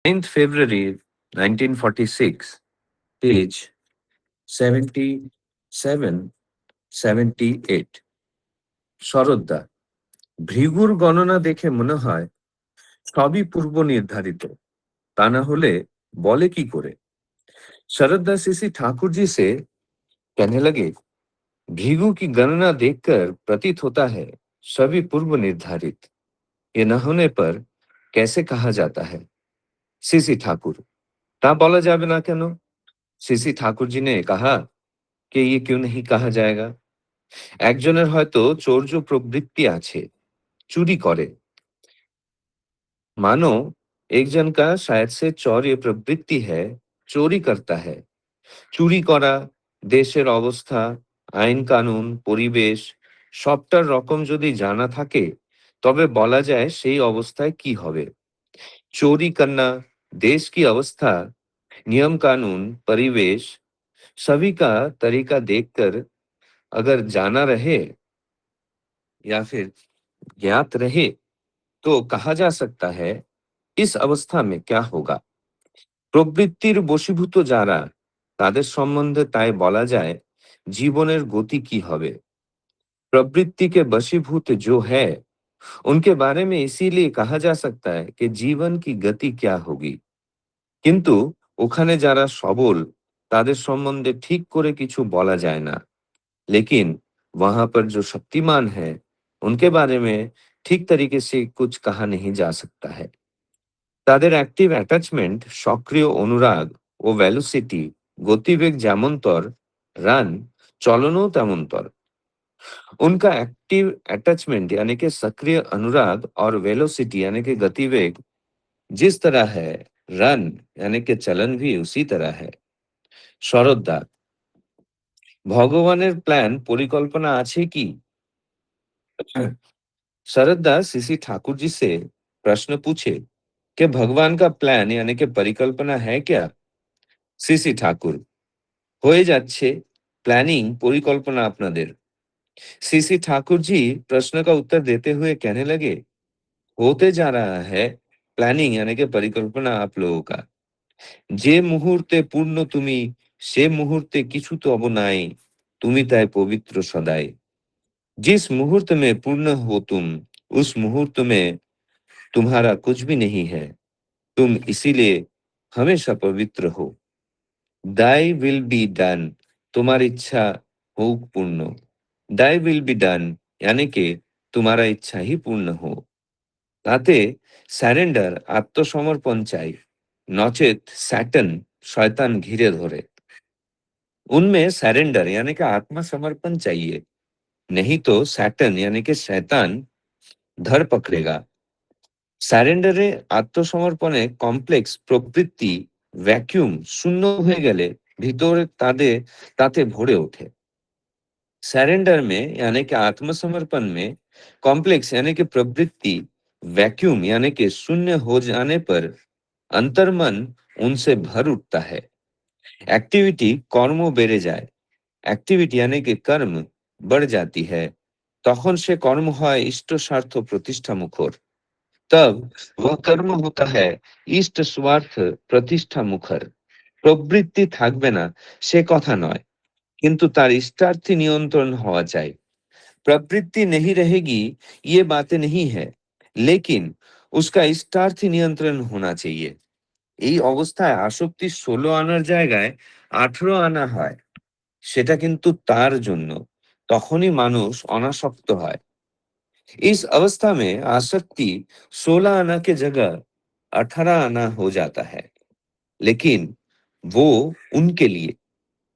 9th February 1946, page 77, 78. শরৎদা, ভৃগুর গণনা দেখে মনে হয় সবই পূর্ব নির্ধারিত, তা না হলে বলে কি করে? शरद सीसी ठाकुर जी से कहने लगे, भृगु की गणना देखकर प्रतीत होता है सभी पूर्व निर्धारित। ये न होने पर कैसे कहा जाता है? सीसी ठाकुर, তা বলা যাবে না কেন? সিসি ঠাকুরজি ने कहा कि ये क्यों नहीं कहा जाएगा? একজনের হয়তো চৌর্য প্রবৃত্তি আছে, চুরি করে। मानो एक जन का शायद से चौर्य प्रवृत्ति है, चोरी करता है। চুরি করা, দেশের অবস্থা, আইন কানুন, পরিবেশ সবটার রকম যদি জানা থাকে, তবে বলা যায় সেই অবস্থায় কি হবে। चोरी करना, देश की अवस्था, नियम कानून, परिवेश सभी का तरीका देखकर अगर जाना रहे या फिर ज्ञात रहे, तो कहा जा सकता है इस अवस्था में क्या होगा। প্রবৃত্তির বশীভূত যারা, তাদের সম্বন্ধে তাই বলা যায় জীবনের গতি কি হবে। प्रवृत्ति के वशीभूत जो है, उनके बारे में इसीलिए कहा जा सकता है कि जीवन की गति क्या होगी। किंतु ওখানে যারা সবল, তাদের সম্বন্ধে ঠিক করে কিছু বলা যায় না। लेकिन वहां पर जो शक्तिमान है, उनके बारे में ठीक तरीके से कुछ कहा नहीं जा सकता है। তাদের অ্যাক্টিভ অ্যাটাচমেন্ট, সক্রিয় অনুরাগ ও ভ্যালোসিটি, গতিবেগ যেমনতর, রান চলনও তেমনতর। उनका एक्टिव अटैचमेंट यानी कि सक्रिय अनुराग और वेलोसिटी यानी कि गतिवेग जिस तरह है, रन यानी कि चलन भी उसी तरह है। শরৎদা, ভগবানের প্ল্যান পরিকল্পনা আছে কি? शरद सीसी ठाकुर जी से प्रश्न पूछे कि भगवान का प्लान यानी कि परिकल्पना है क्या? सीसी ठाकुर, হয়ে যাচ্ছে প্ল্যানিং পরিকল্পনা আপনাদের। सीसी ठाकुर जी प्रश्न का उत्तर देते हुए कहने लगे, होते जा रहा है प्लानिंग यानी कि परिकल्पना आप लोगों का। যে মুহূর্তে পূর্ণ তুমি, সে মুহূর্তে কিছু তব নাই, তুমি তাই পবিত্র সদাই। जिस मुहूर्त में पूर्ण हो तुम, उस मुहूर्त में तुम्हारा कुछ भी नहीं है, तुम इसीलिए हमेशा पवित्र हो। दाई विल बी डन, तुम्हारी इच्छा हो पूर्ण। दाई विल बी डन यानी कि तुम्हारा इच्छा ही पूर्ण हो। তাতে স্যারেন্ডার আত্মসমর্পণ চাই, নচেत सैटन शैतान घिरे धरे। उनमें सरेंडर यानी कि आत्मसमर्पण चाहिए, नहीं तो सैटन यानी कि शैतान धर पकड़ेगा। স্যারেন্ডারে আত্মসমর্পণে কমপ্লেক্স প্রবৃত্তি ভ্যাকুয়াম শূন্য হয়ে গেলে ভিতরে তাতে ভরে ওঠে। सरेंडर में यानी कि आत्मसमर्पण में कॉम्प्लेक्स यानी कि प्रवृत्ति वैक्यूम यानी कि शून्य हो जाने पर अंतर्मन उनसे भर उठता है। एक्टिविटी कर्म बेड़े जाए, एक्टिविटी यानी कि कर्म बढ़ जाती है, তখন সে কর্ম হয় ইষ্ট স্বার্থ প্রতিষ্ঠা মুখর। तब वह कर्म होता है इष्ट स्वार्थ प्रतिष्ठा मुखर। প্রবৃত্তি থাকবে না সে কথা নয়, কিন্তু তার ইষ্টার্থী নিয়ন্ত্রণ হওয়া চাই। प्रवृत्ति नहीं रहेगी, ये बातें नहीं है, लेकिन उसका इष्टार्थी नियंत्रण होना चाहिए। এই অবস্থায় আসক্তি 16 আনার জায়গায় 18 আনা হয়, সেটা কিন্তু তার জন্য। তখনই মানুষ অনাসক্ত হয়। इस अवस्था में आसक्ति 16 आना के जगह 18 आना हो जाता है, लेकिन वो उनके लिए,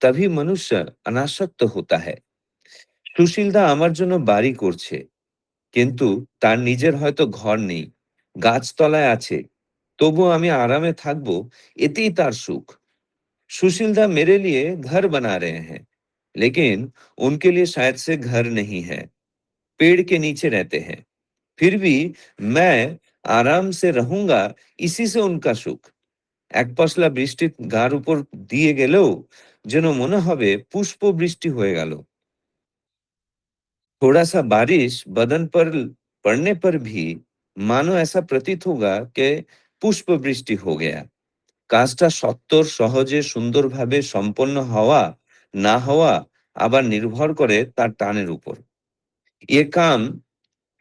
तभी मनुष्य अनासक्त होता है। সুশীলদা আমার জন্য বাড়ি করছে, কিন্তু তার নিজের হয়তো ঘর নেই, গাছতলায় আছে, তবু আমি आरामे থাকবো, এতেই তার সুখ। सुशीलदा मेरे लिए घर बना रहे हैं, लेकिन उनके लिए शायद से घर नहीं है, पेड़ के नीचे रहते हैं, फिर भी मैं आराम से रहूंगा, इसी से उनका सुख। এক পশলা বৃষ্টি গার উপর দিয়ে গেলেও যেন মনে হবে পুষ্প বৃষ্টি হয়ে গেল। थोड़ा सा बारिश बदन पर पड़ने पर भी मानो ऐसा प्रतीत होगा कि পুষ্পবৃষ্টি हो गया। কাজটা সত্বর সহজে সুন্দরভাবে সম্পন্ন হওয়া না হওয়া আবার নির্ভর করে তার টানের উপর। ये काम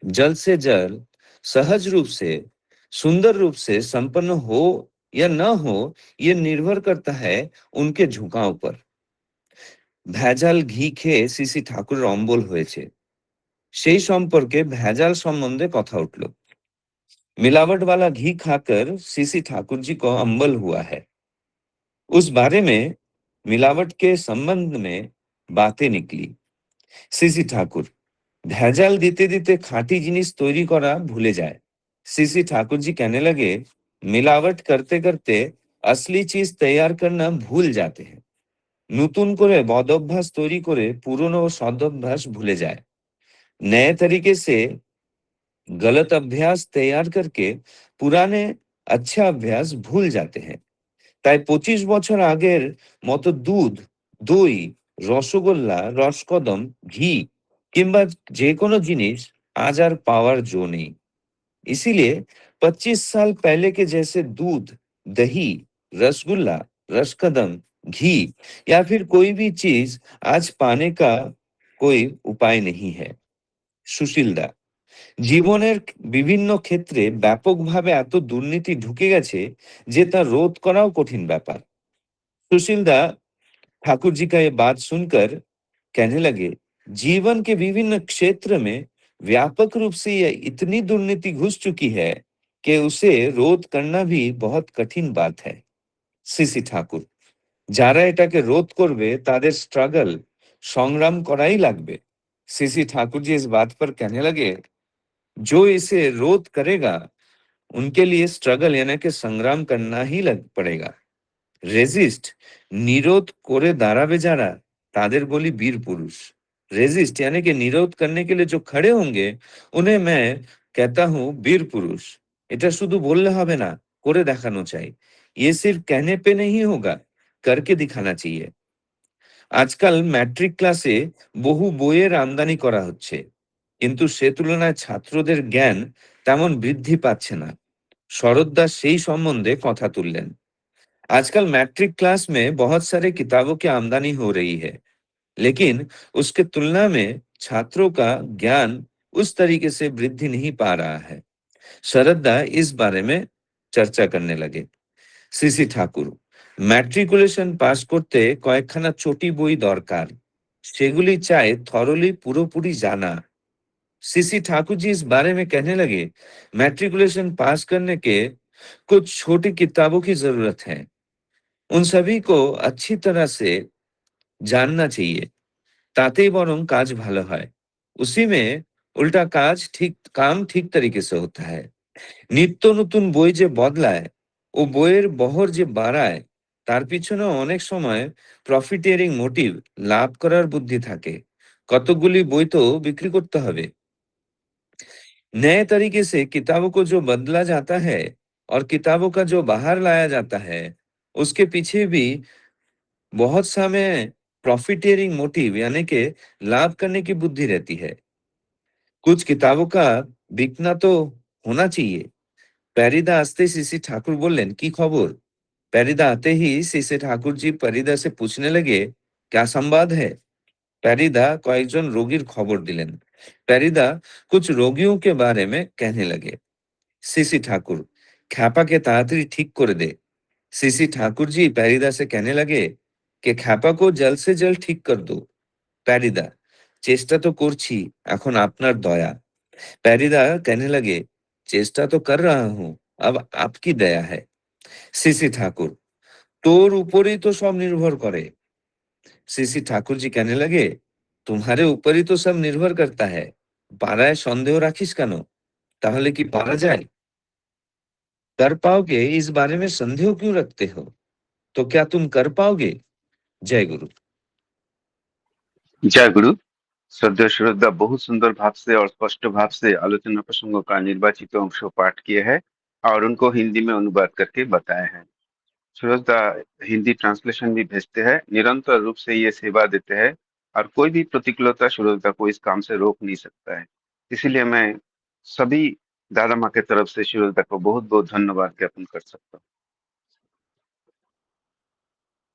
जल्द से जल्द सहज रूप से सुंदर रूप से संपन्न हो या न हो, ये निर्भर करता है उनके झुकाव पर। ভেজাল ঘি খেয়ে সিসি ঠাকুরের অম্বল হয়েছে, সেই সম্পর্কে ভেজাল সম্বন্ধে কথা উঠল। मिलावट वाला घी खाकर सीसी ठाकुर जी को अम्बल हुआ है, उस बारे में मिलावट के संबंध में बातें निकली। सीसी ठाकुर ভেজাল দিতে দিতে খাঁটি জিনিস তৈরি করা ভুলে যায়। सीसी ठाकुर जी कहने लगे, मिलावट करते करते असली चीज तैयार करना भूल जाते हैं। নতুন করে বদঅভ্যাস তৈরি করে পুরনো সদঅভ্যাস ভুলে যায়। नए तरीके से गलत अभ्यास तैयार करके पुराने अच्छा अभ्यास भूल जाते हैं। তাই 25 বছর আগের মতো দুধ, দই, রসগোল্লা, রসকদম, ঘি কিংবা যে কোনো জিনিস আজ আর পাওয়ার জো নেই। इसीलिए 25 साल पहले के जैसे दूध, दही, रसगुल्ला, रसकदम, घी या फिर कोई भी चीज आज पाने का कोई उपाय नहीं है। সুশীলদা, জীবনের বিভিন্ন ক্ষেত্রে ব্যাপকভাবে এত দুর্নীতি ঢুকে গেছে যে তা রোধ করাও কঠিন ব্যাপার। सुशीलदा ठाकुर जी का ये बात सुनकर कहने लगे, जीवन के विभिन्न क्षेत्र में व्यापक रूप से ये इतनी दुर्नीति घुस चुकी है कि उसे रोध करना भी बहुत कठिन बात है। সিসি ঠাকুর, যারা এটাকে রোধ করবে তাদের স্ট্রাগল সংগ্রাম করাই লাগবে। सीसी ठाकुर जी इस बात पर कहने लगे, जो इसे रोध करेगा उनके लिए स्ट्रगल यानी कि संग्राम करना ही लग पड़ेगा। রেজিস্ট নিরোধ করে দাঁড়াবে যারা তাদের বলি বীর পুरुष। रेजिस्ट यानी कि निरोध करने के लिए जो खड़े होंगे उन्हें मैं कहता हूं वीर पुरुष। এটা শুধু বললে হবে না, করে দেখানো চাই। ये सिर्फ कहने पे नहीं होगा, करके दिखाना चाहिए। আজকাল ম্যাট্রিক ক্লাসে বহু বইয়ের আমদানি করা হচ্ছে, কিন্তু সে তুলনায় ছাত্রদের জ্ঞান তেমন বৃদ্ধি পাচ্ছে না। শরৎ দাস সেই সম্বন্ধে কথা তুললেন। आजकल मैट्रिक क्लास में बहुत सारे किताबों की आमदनी हो रही है, लेकिन उसके तुलना में छात्रों का ज्ञान उस तरीके से वृद्धि नहीं पा रहा है। शरदा इस बारे में चर्चा करने लगे। सीसी ठाकुर, ম্যাট্রিকুলেশন পাস করতে কয়েকখানা চটি বই দরকার, সেগুলি চাই থরলি পুরোপুরি জানা। सीसी ठाकुर जी इस बारे में कहने लगे, मैट्रिकुलेशन पास करने के कुछ छोटी किताबों की जरूरत है, उन सभी को अच्छी तरह से जानना चाहिए, तातेই বরং কাজ ভালো হয়। उसी में उल्टा काम ठीक तरीके से होता है। নিত্য নতুন বই যে বদলায় ও বইয়ের বহর যে বাড়ায়, তার পিছনে অনেক সময় প্রফিটিয়ারিং মোটিভ, লাভ করার বুদ্ধি থাকে। কতগুলি বই তো বিক্রি করতে হবে। नए तरीके से किताबों को जो बदला जाता है और किताबों का जो बाहर लाया जाता है, उसके पीछे भी बहुत समय प्रॉफिटियरिंग मोटिव यानी कि लाभ करने की बुद्धि रहती है। कुछ किताबों का बिकना तो होना चाहिए। প্যারিদা আসতেই सीसी ठाकुर बोलेन, की खबर? প্যারিদা आते ही सीसी ठाकुर जी প্যারিদা से पूछने लगे, क्या संवाद है? প্যারিদা কয়েকজন রোগীর খবর দিলেন। প্যারিদা कुछ रोगियों के बारे में कहने लगे। सीसी ठाकुर, খ্যাপাকে তাড়াতাড়ি ঠিক করে দে। सीसी ठाकुर जी প্যারিদা से कहने लगे कि খ্যাপা को जल्द से जल्द ठीक कर दो। প্যারিদা, চেষ্টা তো করছি, এখন আপনার দয়া। প্যারিদা कहने लगे, চেষ্টা तो कर रहा हूं, अब आपकी दया है। सीसी ठाकुर, তোর উপরেই তো সব নির্ভর করে। सीसी ठाकुर जी कहने लगे, तुम्हारे ऊपर ही तो सब निर्भर करता है। পাড়ায় সন্দেহ রাখিস কেন? তাহলে কি পারা যায়? कर पाओगे इस बारे में संदेह क्यों रखते हो? तो क्या तुम कर पाओगे? जय गुरु। जय गुरु। श्रद्धेय श्रोता बहुत सुंदर भाव से और स्पष्ट भाव से आलोचना प्रसंगों का निर्वाचित अंश पाठ किए हैं और उनको हिंदी में अनुवाद करके बताए हैं। श्रोता हिंदी ट्रांसलेशन भी भेजते हैं, निरंतर रूप से ये सेवा देते हैं और कोई भी प्रतिकूलता श्रोता को इस काम से रोक नहीं सकता है। इसीलिए मैं सभी दादा माँ के तरफ से शिरोधा को बहुत बहुत धन्यवाद ज्ञापन कर सकता हूँ।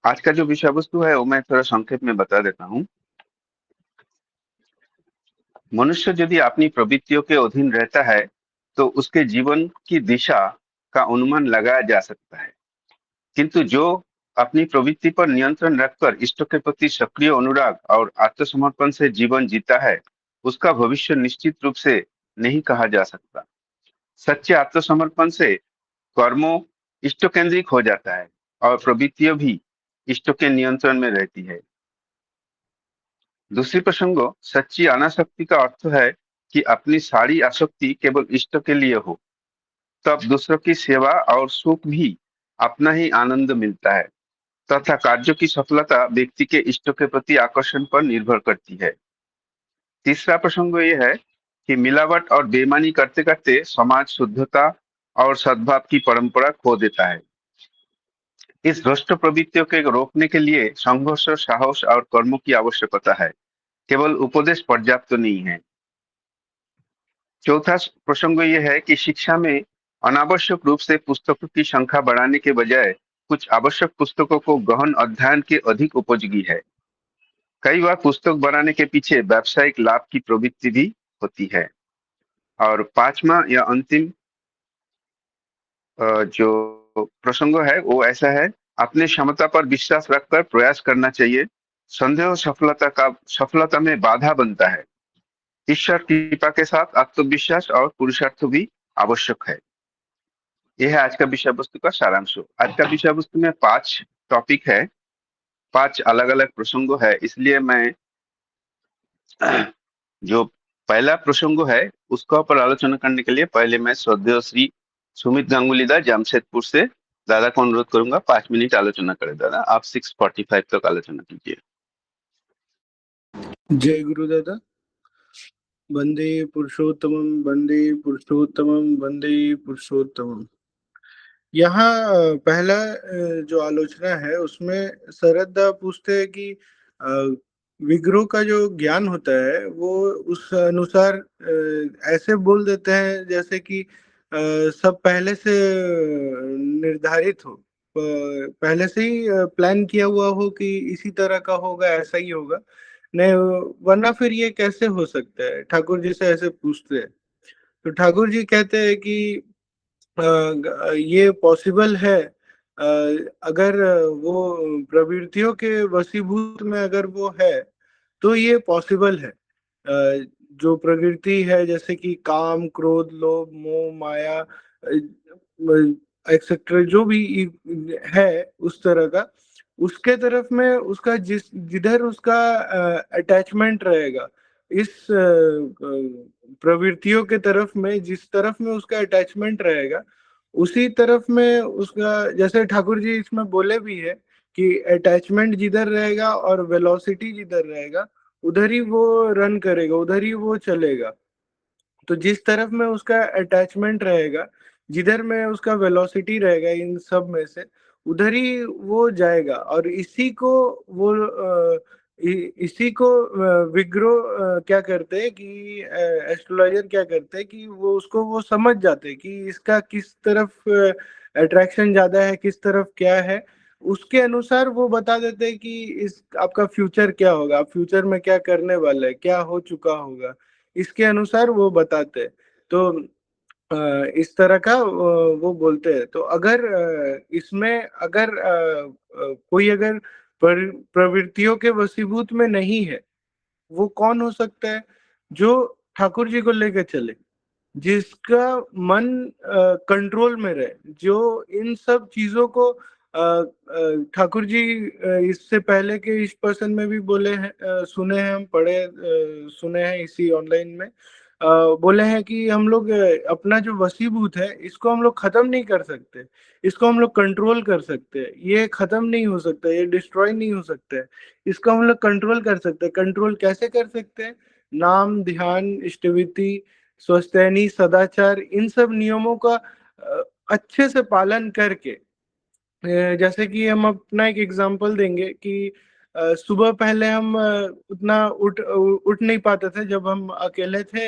आज का जो विषय वस्तु है वो मैं थोड़ा संक्षेप में बता देता हूँ। मनुष्य यदि अपनी प्रवृत्तियों के अधीन रहता है तो उसके जीवन की दिशा का अनुमान लगाया जा सकता है, किंतु जो अपनी प्रवृत्ति पर नियंत्रण रखकर इष्ट के प्रति सक्रिय अनुराग और आत्मसमर्पण से जीवन जीता है, उसका भविष्य निश्चित रूप से नहीं कहा जा सकता। सच्चे आत्मसमर्पण से कर्मों इष्ट केंद्रित हो जाता है और प्रवृत्तियां भी इष्ट के नियंत्रण में रहती है। दूसरी प्रसंगो सच्ची अनासक्ति का अर्थ है कि अपनी सारी आसक्ति केवल इष्ट के लिए हो, तब दूसरों की सेवा और सुख भी अपना ही आनंद मिलता है तथा कार्यों की सफलता व्यक्ति के इष्ट के प्रति आकर्षण पर निर्भर करती है। तीसरा प्रसंग ये है कि मिलावट और बेईमानी करते करते समाज शुद्धता और सद्भाव की परंपरा खो देता है। इस भ्रष्ट प्रवृत्तियों के रोकने के लिए संघर्ष, साहस और कर्मों की आवश्यकता है, केवल उपदेश पर्याप्त नहीं है। चौथा प्रसंग ये है कि शिक्षा में अनावश्यक रूप से पुस्तकों की संख्या बढ़ाने के बजाय कुछ आवश्यक पुस्तकों को गहन अध्ययन के अधिक उपयोगी है। कई बार पुस्तक बनाने के पीछे व्यावसायिक लाभ की प्रवृत्ति भी होती है। और पांचवा या अंतिम जो प्रसंग है वो ऐसा है, अपने क्षमता पर विश्वास रखकर प्रयास करना चाहिए। संदेह सफलता में बाधा बनता है। ईश्वर कृपा के साथ आत्मविश्वास और पुरुषार्थ भी आवश्यक है। यह है आज का विषय वस्तु का सारांश। आज का विषय वस्तु में 5 टॉपिक है, 5 अलग अलग प्रसंग है, इसलिए मैं जो पहला प्रसंग है उसका ऊपर आलोचना करने के लिए पहले मैं श्रद्धेय श्री सुमित गांगुली दा जमशेदपुर से दादा को अनुरोध करूंगा 5 मिनट आलोचना करें। दादा आप 6:45 तक आलोचना कीजिए। जय गुरुदादा। वंदे पुरुषोत्तमम, वंदे पुरुषोत्तमम, वंदे पुरुषोत्तमम। यहाँ पहला जो आलोचना है उसमें शरदा पूछते हैं कि विग्रह का जो ज्ञान होता है वो उस अनुसार ऐसे बोल देते हैं जैसे कि सब पहले से निर्धारित हो, पहले से ही प्लान किया हुआ हो कि इसी तरह का होगा, ऐसा ही होगा। नहीं, वरना फिर ये कैसे हो सकता है? ठाकुर जी से ऐसे पूछते हैं तो ठाकुर जी कहते हैं कि ये पॉसिबल है अगर वो प्रवृत्तियों के वशीभूत में अगर वो है तो ये पॉसिबल है। जो प्रवृत्ति है जैसे कि काम, क्रोध, लोभ, मोह, माया एक्सेट्रा जो भी है उस तरह का, उसके तरफ में उसका जिधर उसका अटैचमेंट रहेगा, इस प्रवृत्तियों के तरफ में जिस तरफ में उसका अटैचमेंट रहेगा उसी तरफ में उसका, जैसे ठाकुर जी इसमें बोले भी है कि अटैचमेंट जिधर रहेगा और वेलोसिटी जिधर रहेगा उधर ही वो रन करेगा, उधर ही वो चलेगा। तो जिस तरफ में उसका अटैचमेंट रहेगा, जिधर में उसका वेलोसिटी रहेगा, इन सब में से उधर ही वो जाएगा। और इसी को वो इसी को विग्रह क्या करते हैं कि एस्ट्रोलॉजर क्या करते हैं कि वो उसको वो समझ जाते हैं कि इसका किस तरफ अट्रैक्शन ज्यादा है, किस तरफ क्या है, उसके अनुसार वो बता देते हैं कि इस आपका फ्यूचर क्या होगा, आप फ्यूचर में क्या करने वाले हैं, क्या हो चुका होगा, इसके अनुसार वो बताते हैं। तो इस तरह का वो बोलते हैं। तो अगर इसमें अगर कोई अगर प्रवृत्तियों के वशीभूत में नहीं है, वो कौन हो सकता है? जो ठाकुर जी को लेकर चले, जिसका मन कंट्रोल में रहे, जो इन सब चीजों को ठाकुर जी इससे पहले के इस पर्सन में भी बोले हैं, सुने हैं, हम पढ़े सुने हैं इसी ऑनलाइन में बोले हैं कि हम लोग अपना जो वशीभूत है इसको हम लोग खत्म नहीं कर सकते, इसको हम लोग कंट्रोल कर सकते हैं। ये खत्म नहीं हो सकता, ये डिस्ट्रॉय नहीं हो सकता है, इसको हम लोग कंट्रोल कर सकते हैं। कंट्रोल कैसे कर सकते हैं? नाम, ध्यान, इष्टविति, स्वस्थैनी, सदाचार, इन सब नियमों का अच्छे से पालन करके, जैसे कि हम अपना एक एग्जांपल देंगे कि सुबह पहले हम उतना उठ नहीं पाते थे। जब हम अकेले थे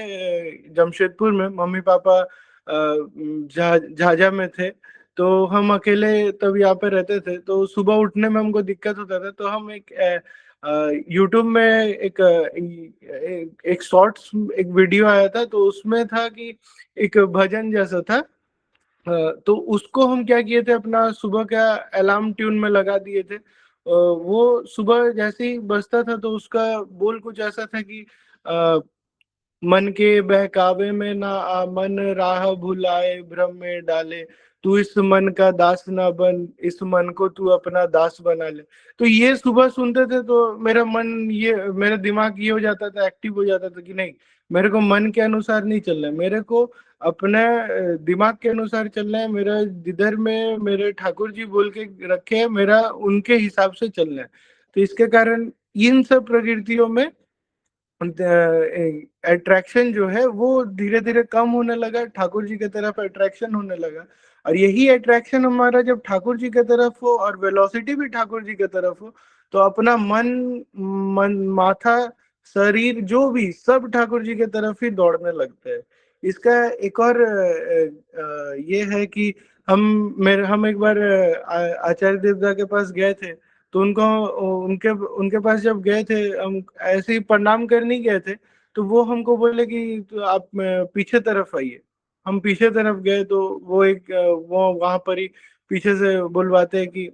जमशेदपुर में, मम्मी पापा झाझा में थे, तो हम अकेले तब यहाँ पे रहते थे, तो सुबह उठने में हमको दिक्कत होता था, तो हम एक यूट्यूब में एक शॉर्ट्स एक वीडियो आया था, तो उसमें था कि एक भजन जैसा था। तो उसको हम क्या किए थे, अपना सुबह का अलार्म ट्यून में लगा दिए थे। वो सुबह जैसे ही बजता था तो उसका बोल कुछ ऐसा था कि अ, मन के बहकावे में ना आ, मन राह भुलाए भ्रम में डाले, तू इस मन का दास ना बन, इस मन को तू अपना दास बना ले। तो ये सुबह सुनते थे तो मेरा दिमाग ये हो जाता था, एक्टिव हो जाता था कि नहीं, मेरे को मन के अनुसार नहीं चलना है, मेरे को अपने दिमाग के अनुसार चलना है, मेरा जिधर में मेरे ठाकुर जी बोल के रखे है, मेरा उनके हिसाब से चलना है। तो इसके कारण इन सब प्रकृतियों में अट्रैक्शन जो है वो धीरे धीरे कम होने लगा, ठाकुर जी की तरफ अट्रैक्शन होने लगा। और यही अट्रैक्शन हमारा जब ठाकुर जी की तरफ हो और वेलोसिटी भी ठाकुर जी की तरफ हो, तो अपना मन माथा शरीर जो भी सब ठाकुर जी की तरफ ही दौड़ने लगते हैं। इसका एक और ये है कि हम एक बार आचार्य देवता के पास गए थे, तो उनके उनके पास जब गए थे, हम ऐसे ही प्रणाम करने गए थे, तो वो हमको बोले कि तो आप पीछे तरफ आइए। हम पीछे तरफ गए तो वो वहां पर ही पीछे से बुलवाते हैं कि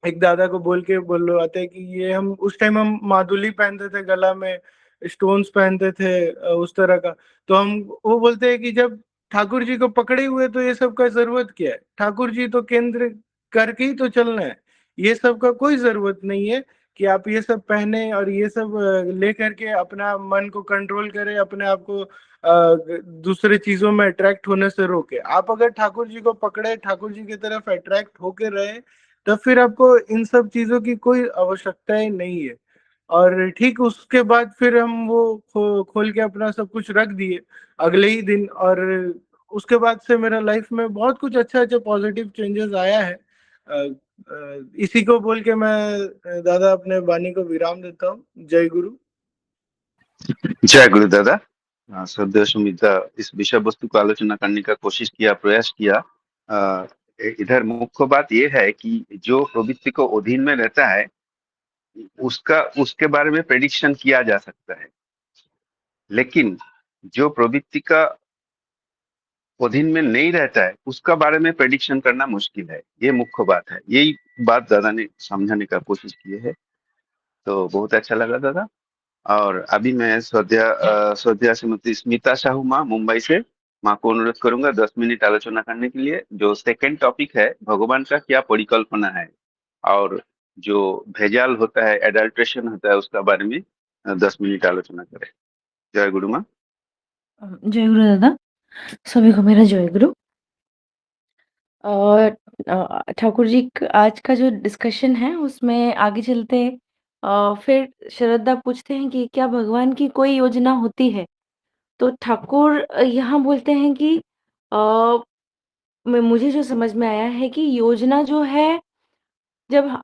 एक दादा को बोल के बुलवाते हैं कि ये हम उस टाइम हम मादुली पहनते थे, गला में स्टोन्स पहनते थे उस तरह का। तो हम वो बोलते हैं कि जब ठाकुर जी को पकड़े हुए तो ये सब का जरूरत क्या है, ठाकुर जी तो केंद्र करके ही तो चलना है, ये सब का कोई जरूरत नहीं है कि आप ये सब पहने और ये सब ले करके अपना मन को कंट्रोल करें, अपने आप को दूसरे चीजों में अट्रैक्ट होने से रोके। आप अगर ठाकुर जी को पकड़े, ठाकुर जी की तरफ अट्रैक्ट होके रहे, तब फिर आपको इन सब चीजों की कोई आवश्यकता ही नहीं है। और ठीक उसके बाद फिर हम वो खोल के अपना सब कुछ रख दिए अगले ही दिन, और उसके बाद से मेरा लाइफ में बहुत कुछ अच्छा अच्छा पॉजिटिव चेंजेस आया है। इसी को बोल के मैं दादा अपने वाणी को विराम देता हूँ। जय गुरु। जय गुरु दादा। श्रद्धेय सुमित, इस विषय वस्तु को आलोचना करने का कोशिश किया, प्रयास किया। इधर मुख्य बात यह है कि जो प्रवृत्ति को अधीन में रहता है उसका उसके बारे में प्रेडिक्शन किया जा सकता है, लेकिन जो प्रवृत्ति का अधीन में नहीं रहता है उसका बारे में प्रेडिक्शन करना मुश्किल है। ये मुख्य बात है, यही बात दादा ने समझाने का कोशिश की है। तो बहुत अच्छा लगा दादा। और अभी मैं श्रद्धा श्रीमती स्मिता साहू माँ मुंबई से, माँ को अनुरोध करूंगा 10 मिनट आलोचना करने के लिए। जो सेकंड टॉपिक है, भगवान का क्या परिकल्पना है, और जो भेजाल होता है, एडल्ट्रेशन होता है, उसका बारे में 10 मिनट आलोचना करें। जय गुरु माँ। जय गुरु दादा, सभी को मेरा जय गुरु। और ठाकुर जी आज का जो डिस्कशन है उसमें आगे चलते फिर श्रद्धा पूछते हैं कि क्या भगवान की कोई योजना होती है। तो ठाकुर यहाँ बोलते हैं कि मुझे जो समझ में आया है कि योजना जो है, जब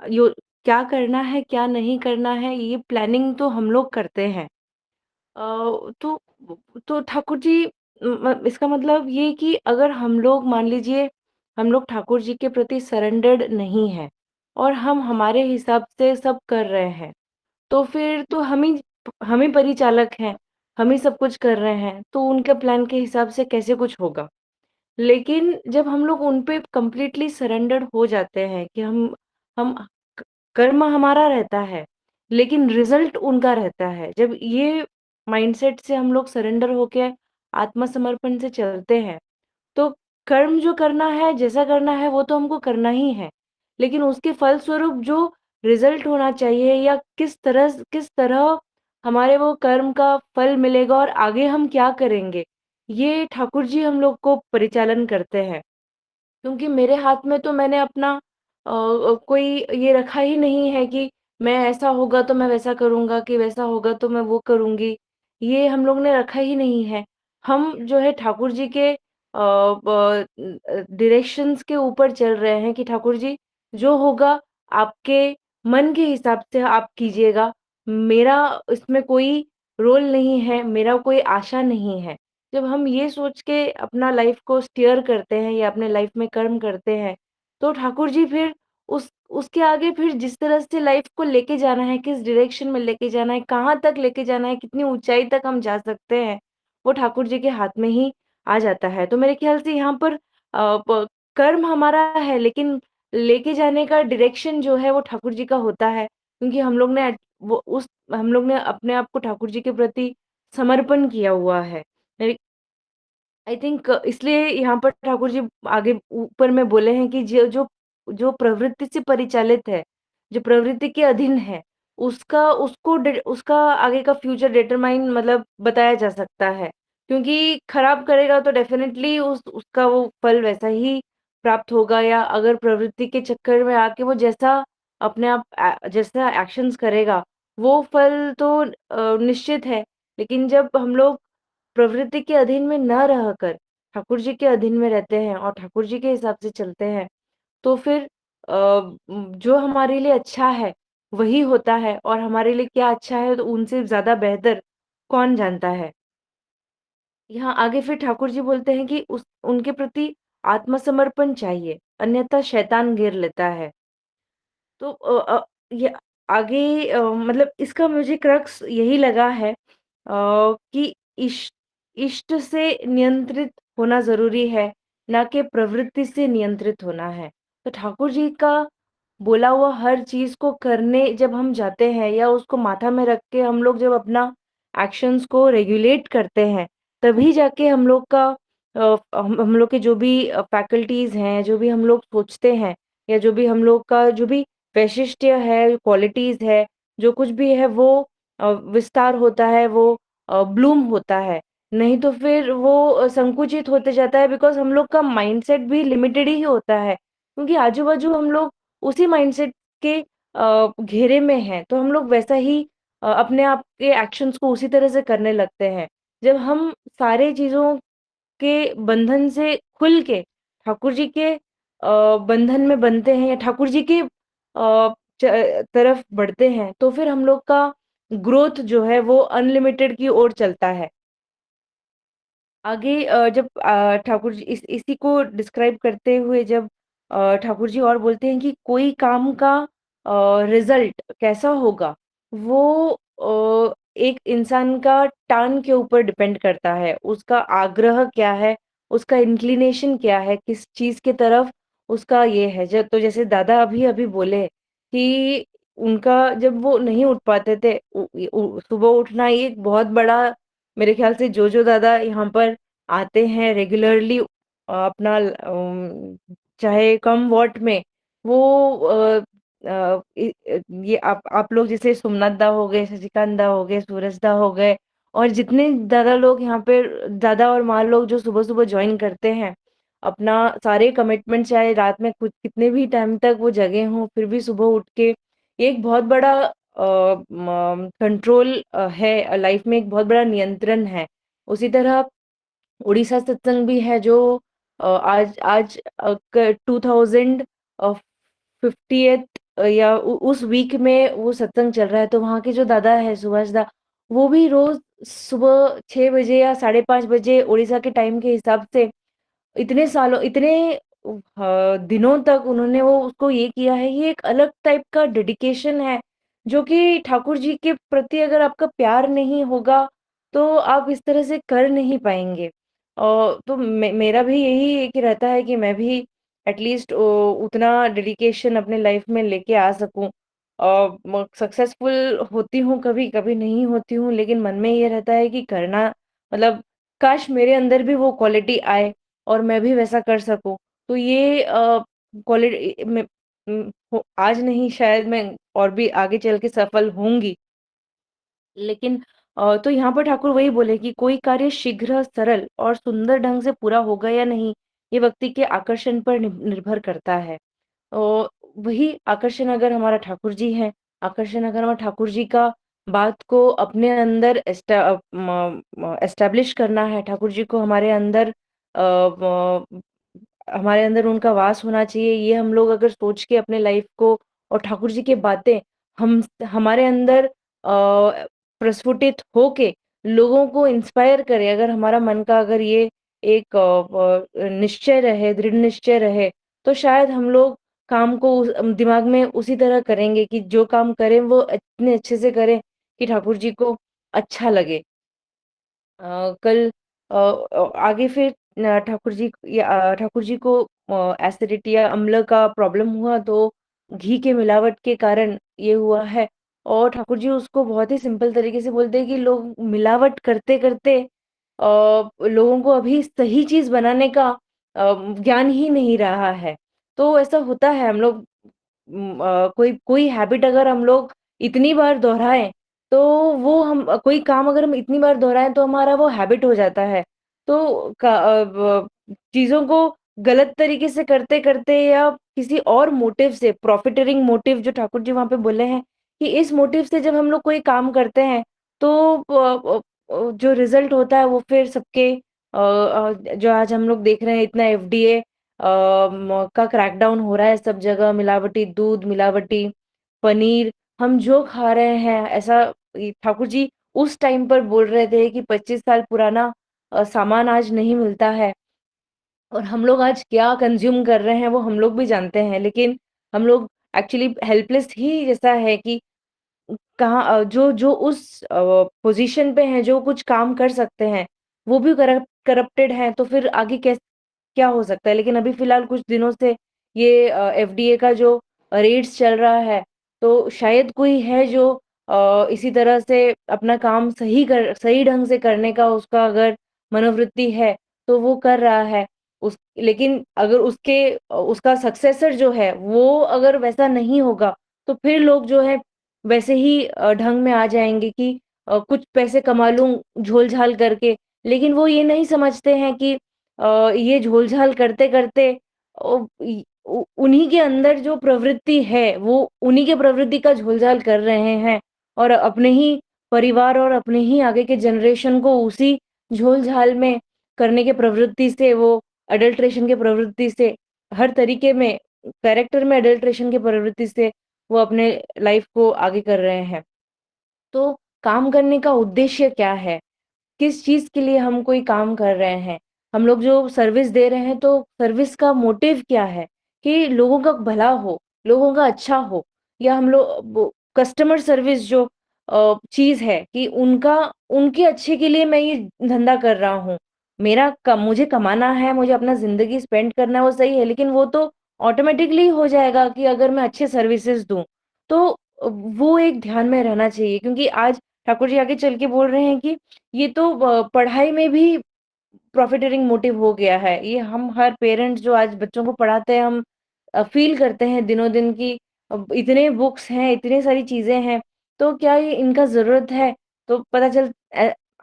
क्या करना है क्या नहीं करना है ये प्लानिंग तो हम लोग करते हैं। तो ठाकुर जी इसका मतलब ये कि अगर हम लोग मान लीजिए हम लोग ठाकुर जी के प्रति सरेंडर्ड नहीं है और हम हमारे हिसाब से सब कर रहे हैं, तो फिर तो हम ही परिचालक हैं, हम ही सब कुछ कर रहे हैं, तो उनके प्लान के हिसाब से कैसे कुछ होगा। लेकिन जब हम लोग उन पे कंप्लीटली सरेंडर्ड हो जाते हैं कि हम कर्म हमारा रहता है, लेकिन रिजल्ट उनका रहता है। जब ये माइंडसेट से हम लोग सरेंडर होके आत्मसमर्पण से चलते हैं, तो कर्म जो करना है, जैसा करना है, वो तो हमको करना ही है। लेकिन उसके फलस्वरूप जो रिजल्ट होना चाहिए या किस तरह हमारे वो कर्म का फल मिलेगा और आगे हम क्या करेंगे, ये ठाकुर जी हम लोग को परिचालन करते हैं। क्योंकि मेरे हाथ में तो मैंने अपना कोई ये रखा ही नहीं है कि मैं ऐसा होगा तो मैं वैसा करूँगा, कि वैसा होगा तो मैं वो करूँगी। ये हम लोग ने रखा ही नहीं है। हम जो है ठाकुर जी के डायरेक्शंस के ऊपर चल रहे हैं कि ठाकुर जी जो होगा आपके मन के हिसाब से आप कीजिएगा। मेरा इसमें कोई रोल नहीं है, मेरा कोई आशा नहीं है। जब हम ये सोच के अपना लाइफ को स्टीयर करते हैं या अपने लाइफ में कर्म करते हैं, तो ठाकुर जी फिर उसके आगे फिर जिस तरह से लाइफ को लेके जाना है, किस डायरेक्शन में लेके जाना है, कहाँ तक लेके जाना है, कितनी ऊँचाई तक हम जा सकते हैं, वो ठाकुर जी के हाथ में ही आ जाता है। तो मेरे ख़्याल से यहाँ पर प कर्म हमारा है, लेकिन लेके जाने का डायरेक्शन जो है वो ठाकुर जी का होता है। क्योंकि हम लोग ने अपने आप को ठाकुर जी के प्रति समर्पण किया हुआ है। मेरे आई थिंक इसलिए यहाँ पर ठाकुर जी आगे ऊपर में बोले हैं कि जो जो जो प्रवृत्ति से परिचालित है, जो प्रवृत्ति के अधीन है, उसका आगे का फ्यूचर डिटरमाइन मतलब बताया जा सकता है। क्योंकि खराब करेगा तो डेफ़िनेटली उसका वो फल वैसा ही प्राप्त होगा, या अगर प्रवृत्ति के चक्कर में आके वो जैसा एक्शंस करेगा, वो फल तो निश्चित है। लेकिन जब हम लोग प्रवृत्ति के अधीन में न रहकर ठाकुर जी के अधीन में रहते हैं और ठाकुर जी के हिसाब से चलते हैं, तो फिर जो हमारे लिए अच्छा है, वही होता है, और हमारे लिए क्या अच्छा है तो उनसे ज़्यादा बेहतर कौन जानता है। यहाँ आगे फिर ठाकुर जी बोलते हैं कि उस उनके प्रति आत्मसमर्पण चाहिए, अन्यथा शैतान घेर लेता है। तो ये आगे मतलब इसका मुझे क्रक्स यही लगा है कि इष्ट से नियंत्रित होना ज़रूरी है, ना कि प्रवृत्ति से नियंत्रित होना है। तो ठाकुर जी का बोला हुआ हर चीज़ को करने जब हम जाते हैं, या उसको माथा में रख के हम लोग जब अपना एक्शंस को रेगुलेट करते हैं, तभी जाके हम लोग का हम लोग के जो भी फैकल्टीज़ हैं, जो भी हम लोग सोचते हैं, या जो भी हम लोग का जो भी वैशिष्ट्य है, क्वालिटीज़ है, जो कुछ भी है वो विस्तार होता है, वो ब्लूम होता है। नहीं तो फिर वो संकुचित होते जाता है, बिकॉज़ हम लोग का माइंडसेट भी लिमिटेड ही होता है। क्योंकि आजू-बाजू हम लोग उसी माइंडसेट के घेरे में हैं, तो हम लोग वैसा ही अपने आप के एक्शंस को उसी तरह से करने लगते हैं। जब हम सारे चीज़ों के बंधन से खुल के ठाकुर जी के बंधन में बंधते हैं, या ठाकुर जी के तरफ बढ़ते हैं, तो फिर हम लोग का ग्रोथ जो है वो अनलिमिटेड की ओर चलता है। आगे जब ठाकुर जी इसी को डिस्क्राइब करते हुए जब ठाकुर जी और बोलते हैं कि कोई काम का रिजल्ट कैसा होगा, वो एक इंसान का टान के ऊपर डिपेंड करता है। उसका आग्रह क्या है, उसका इंक्लिनेशन क्या है, किस चीज़ की तरफ उसका ये है। तो जैसे दादा अभी-अभी बोले कि उनका जब वो नहीं उठ पाते थे, सुबह उठना ये एक बहुत बड़ा, मेरे ख्याल से जो दादा यहाँ पर आते हैं रेगुलरली अपना चाहे कम वॉट में, वो ये आप लोग जैसे सोमनाथ दा हो गए, शशिकांत दा हो गए, सूरज दा हो गए, और जितने दादा लोग यहाँ पे, दादा और माँ लोग जो सुबह-सुबह जॉइन करते हैं, अपना सारे कमिटमेंट चाहे रात में कुछ कितने भी टाइम तक वो जगे हों, फिर भी सुबह उठ के ये एक बहुत बड़ा कंट्रोल है लाइफ में, एक बहुत बड़ा नियंत्रण है। उसी तरह उड़ीसा सत्संग भी है जो आज आज 2050th या उस वीक में वो सत्संग चल रहा है, तो वहाँ के जो दादा है सुभाष दा, वो भी रोज सुबह 6 बजे या 5:30 बजे उड़ीसा के टाइम के हिसाब से इतने दिनों तक उन्होंने वो उसको ये किया है। ये एक अलग टाइप का डेडिकेशन है, जो कि ठाकुर जी के प्रति अगर आपका प्यार नहीं होगा, तो आप इस तरह से कर नहीं पाएँगे। तो मेरा भी यही एक रहता है कि मैं भी एटलीस्ट उतना डेडिकेशन अपने लाइफ में लेके आ सकूँ। म सक्सेसफुल होती हूँ कभी, कभी नहीं होती हूँ, लेकिन मन में ये रहता है कि करना, मतलब काश मेरे अंदर भी वो क्वालिटी आए और मैं भी वैसा कर सकूँ। तो ये क्वालिटी में आज नहीं, शायद मैं और भी आगे चल के सफल होंगी। लेकिन तो यहाँ पर ठाकुर वही बोले कि कोई कार्य शीघ्र, सरल और सुंदर ढंग से पूरा होगा या नहीं, ये व्यक्ति के आकर्षण पर निर्भर करता है। अ, वही आकर्षण अगर हमारा ठाकुर जी हैं, आकर्षण अगर हमारा ठाकुर जी का बात को अपने अंदर एस्टैब्लिश करना है, ठाकुर जी को हमारे अंदर हमारे अंदर उनका वास होना चाहिए, ये हम लोग अगर सोच के अपने लाइफ को और ठाकुर जी की बातें हम हमारे अंदर प्रस्फुटित होके लोगों को इंस्पायर करे, अगर हमारा मन का अगर ये एक निश्चय रहे, दृढ़ निश्चय रहे, तो शायद हम लोग काम को दिमाग में उसी तरह करेंगे कि जो काम करें वो इतने अच्छे से करें कि ठाकुर जी को अच्छा लगे। कल आगे फिर ठाकुर जी को एसिडिटी या अम्ल का प्रॉब्लम हुआ, तो घी के मिलावट के कारण ये हुआ है। और ठाकुर जी उसको बहुत ही सिंपल तरीके से बोलते हैं कि लोग मिलावट करते-करते लोगों को अभी सही चीज़ बनाने का ज्ञान ही नहीं रहा है। तो ऐसा होता है, हम लोग कोई कोई हैबिट अगर हम लोग इतनी बार दोहराएँ, तो वो कोई काम अगर हम इतनी बार दोहराएँ तो हमारा वो हैबिट हो जाता है। तो चीज़ों को गलत तरीके से करते-करते या किसी और मोटिव से, प्रॉफिटियरिंग मोटिव जो ठाकुर जी वहाँ पे बोले हैं, कि इस मोटिव से जब हम लोग कोई काम करते हैं, तो जो रिज़ल्ट होता है वो फिर सबके जो आज हम लोग देख रहे हैं, इतना एफडीए का क्रैकडाउन हो रहा है सब जगह, मिलावटी दूध, मिलावटी पनीर, हम जो खा रहे हैं ऐसा, ये ठाकुर जी उस टाइम पर बोल रहे थे कि 25 साल पुराना सामान आज नहीं मिलता है। और हम लोग आज क्या कंज़्यूम कर रहे हैं वो हम लोग भी जानते हैं, लेकिन हम लोग एक्चुअली हेल्पलेस ही जैसा है कि कहाँ जो जो उस पोज़ीशन पे हैं, जो कुछ काम कर सकते हैं, वो भी करप्टेड हैं, तो फिर आगे क्या हो सकता है? लेकिन अभी फ़िलहाल कुछ दिनों से ये एफडीए का जो रेड्स चल रहा है, तो शायद कोई है जो इसी तरह से अपना काम सही ढंग से करने का उसका अगर मनोवृत्ति है, तो वो कर रहा है। लेकिन अगर उसका सक्सेसर जो है, वो अगर वैसा नहीं होगा, तो फिर लोग जो है वैसे ही ढंग में आ जाएँगे कि कुछ पैसे कमा लूँ झोल-झाल करके। लेकिन वो ये नहीं समझते हैं कि ये झोल-झाल करते-करते उन्हीं के अंदर जो प्रवृत्ति है, वो उन्हीं के प्रवृत्ति का झोल-झाल कर रहे हैं और अपने ही परिवार और अपने ही आगे के जनरेशन को उसी झोल-झाल में करने के प्रवृत्ति से, वो अडल्ट्रेशन के प्रवृत्ति से, हर तरीके में कैरेक्टर में अडल्ट्रेशन की प्रवृत्ति से वो अपने लाइफ को आगे कर रहे हैं। तो काम करने का उद्देश्य क्या है? किस चीज़ के लिए हम कोई काम कर रहे हैं? हम लोग जो सर्विस दे रहे हैं, तो सर्विस का मोटिव क्या है? कि लोगों का भला हो, लोगों का अच्छा हो, या हम लोग वो कस्टमर सर्विस जो चीज़ है कि उनके अच्छे के लिए मैं ये धंधा कर रहा हूँ। मुझे कमाना है, मुझे अपना ज़िंदगी स्पेंड करना है, वो सही है, लेकिन वो तो ऑटोमैटिकली हो जाएगा कि अगर मैं अच्छे सर्विसेज़ दूँ। तो वो एक ध्यान में रहना चाहिए, क्योंकि आज ठाकुर जी आगे चल के बोल रहे हैं कि ये तो पढ़ाई में भी प्रॉफिटियरिंग मोटिव हो गया है। ये हम हर पेरेंट्स जो आज बच्चों को पढ़ाते हैं, हम फ़ील करते हैं दिनों-दिन कि इतने बुक्स हैं, इतनी सारी चीज़ें हैं, तो क्या ये इनका ज़रूरत है? तो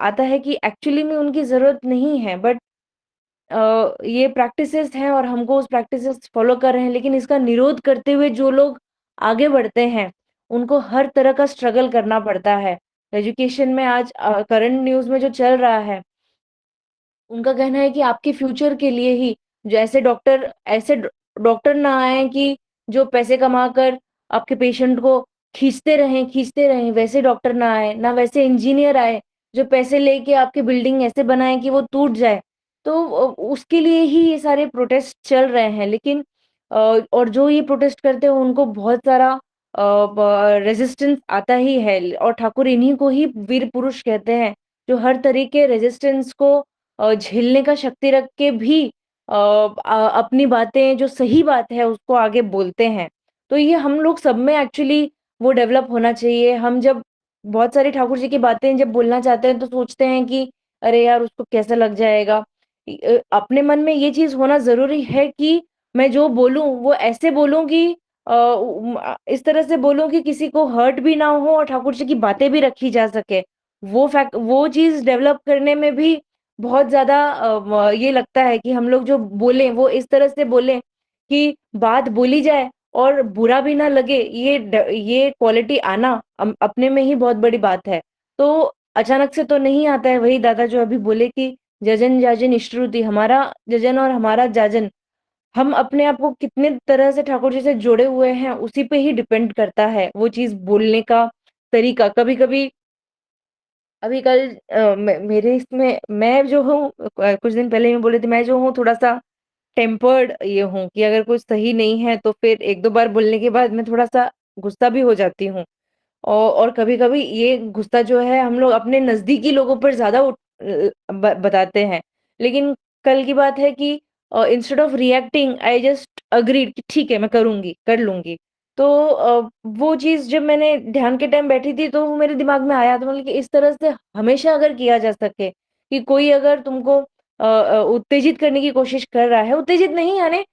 आता है कि एक्चुअली में उनकी ज़रूरत नहीं है, बट ये प्रैक्टिसेज़ हैं और हमको उस प्रैक्टिसेज़ फ़ॉलो कर रहे हैं, लेकिन इसका निरोध करते हुए जो लोग आगे बढ़ते हैं, उनको हर तरह का स्ट्रगल करना पड़ता है। एजुकेशन में आज करंट न्यूज़ में जो चल रहा है, उनका कहना है कि आपके फ्यूचर के लिए ही ऐसे डॉक्टर ना आएँ कि जो पैसे कमाकर आपके पेशेंट को खींचते रहें, वैसे डॉक्टर ना आएँ, ना वैसे इंजीनियर आए, जो पैसे लेके आपकी बिल्डिंग ऐसे बनाएँ कि वो टूट जाए। तो उसके लिए ही ये सारे प्रोटेस्ट चल रहे हैं, लेकिन और जो ये प्रोटेस्ट करते हैं उनको बहुत सारा रेजिस्टेंस आता ही है, और ठाकुर इन्हीं को ही वीर पुरुष कहते हैं, जो हर तरीके रेजिस्टेंस को झेलने का शक्ति रख के भी अपनी बातें, जो सही बात है उसको आगे बोलते हैं। तो ये हम लोग सब में एक्चुअली वो डेवलप होना चाहिए। हम जब बहुत सारी ठाकुर जी की बातें जब बोलना चाहते हैं, तो सोचते हैं कि अरे यार, उसको कैसा लग जाएगा। अपने मन में ये चीज़ होना ज़रूरी है कि मैं जो बोलूँ वो ऐसे बोलूँ कि इस तरह से बोलूँ कि किसी को हर्ट भी ना हो और ठाकुर जी की बातें भी रखी जा सके। वो चीज़ डेवलप करने में भी बहुत ज़्यादा ये लगता है कि हम लोग जो बोलें वो इस तरह से बोलें कि बात बोली जाए और बुरा भी ना लगे, ये क्वालिटी आना अपने में ही बहुत बड़ी बात है। तो अचानक से तो नहीं आता है, वही दादा जो अभी बोले कि जजन जाजन इष्टरुति, हमारा जजन और हमारा जाजन, हम अपने आप को कितने तरह से ठाकुर जी से जुड़े हुए हैं, उसी पे ही डिपेंड करता है वो चीज़ बोलने का तरीका। कभी-कभी अभी कल मेरे इसमें मैं जो हूँ कुछ दिन पहले मैं बोली थी, मैं जो हूँ थोड़ा-सा टेम्पर्ड ये हूँ कि अगर कुछ सही नहीं है तो फिर 1-2 बार बोलने के बाद मैं थोड़ा-सा गुस्सा भी हो जाती हूँ। और कभी-कभी ये गुस्सा जो है हम लोग अपने नज़दीकी लोगों पर ज़्यादा बताते हैं। लेकिन कल की बात है कि instead of reacting I just agreed कि ठीक है मैं करूँगी, कर लूँगी। तो वो चीज़ जब मैंने ध्यान के टाइम बैठी थी तो वो मेरे दिमाग में आया तो मतलब कि इस तरह से हमेशा अगर किया जा सके कि कोई अगर तुमको उत्तेजित करने की कोशिश कर रहा है, उत्तेजित नहीं यानी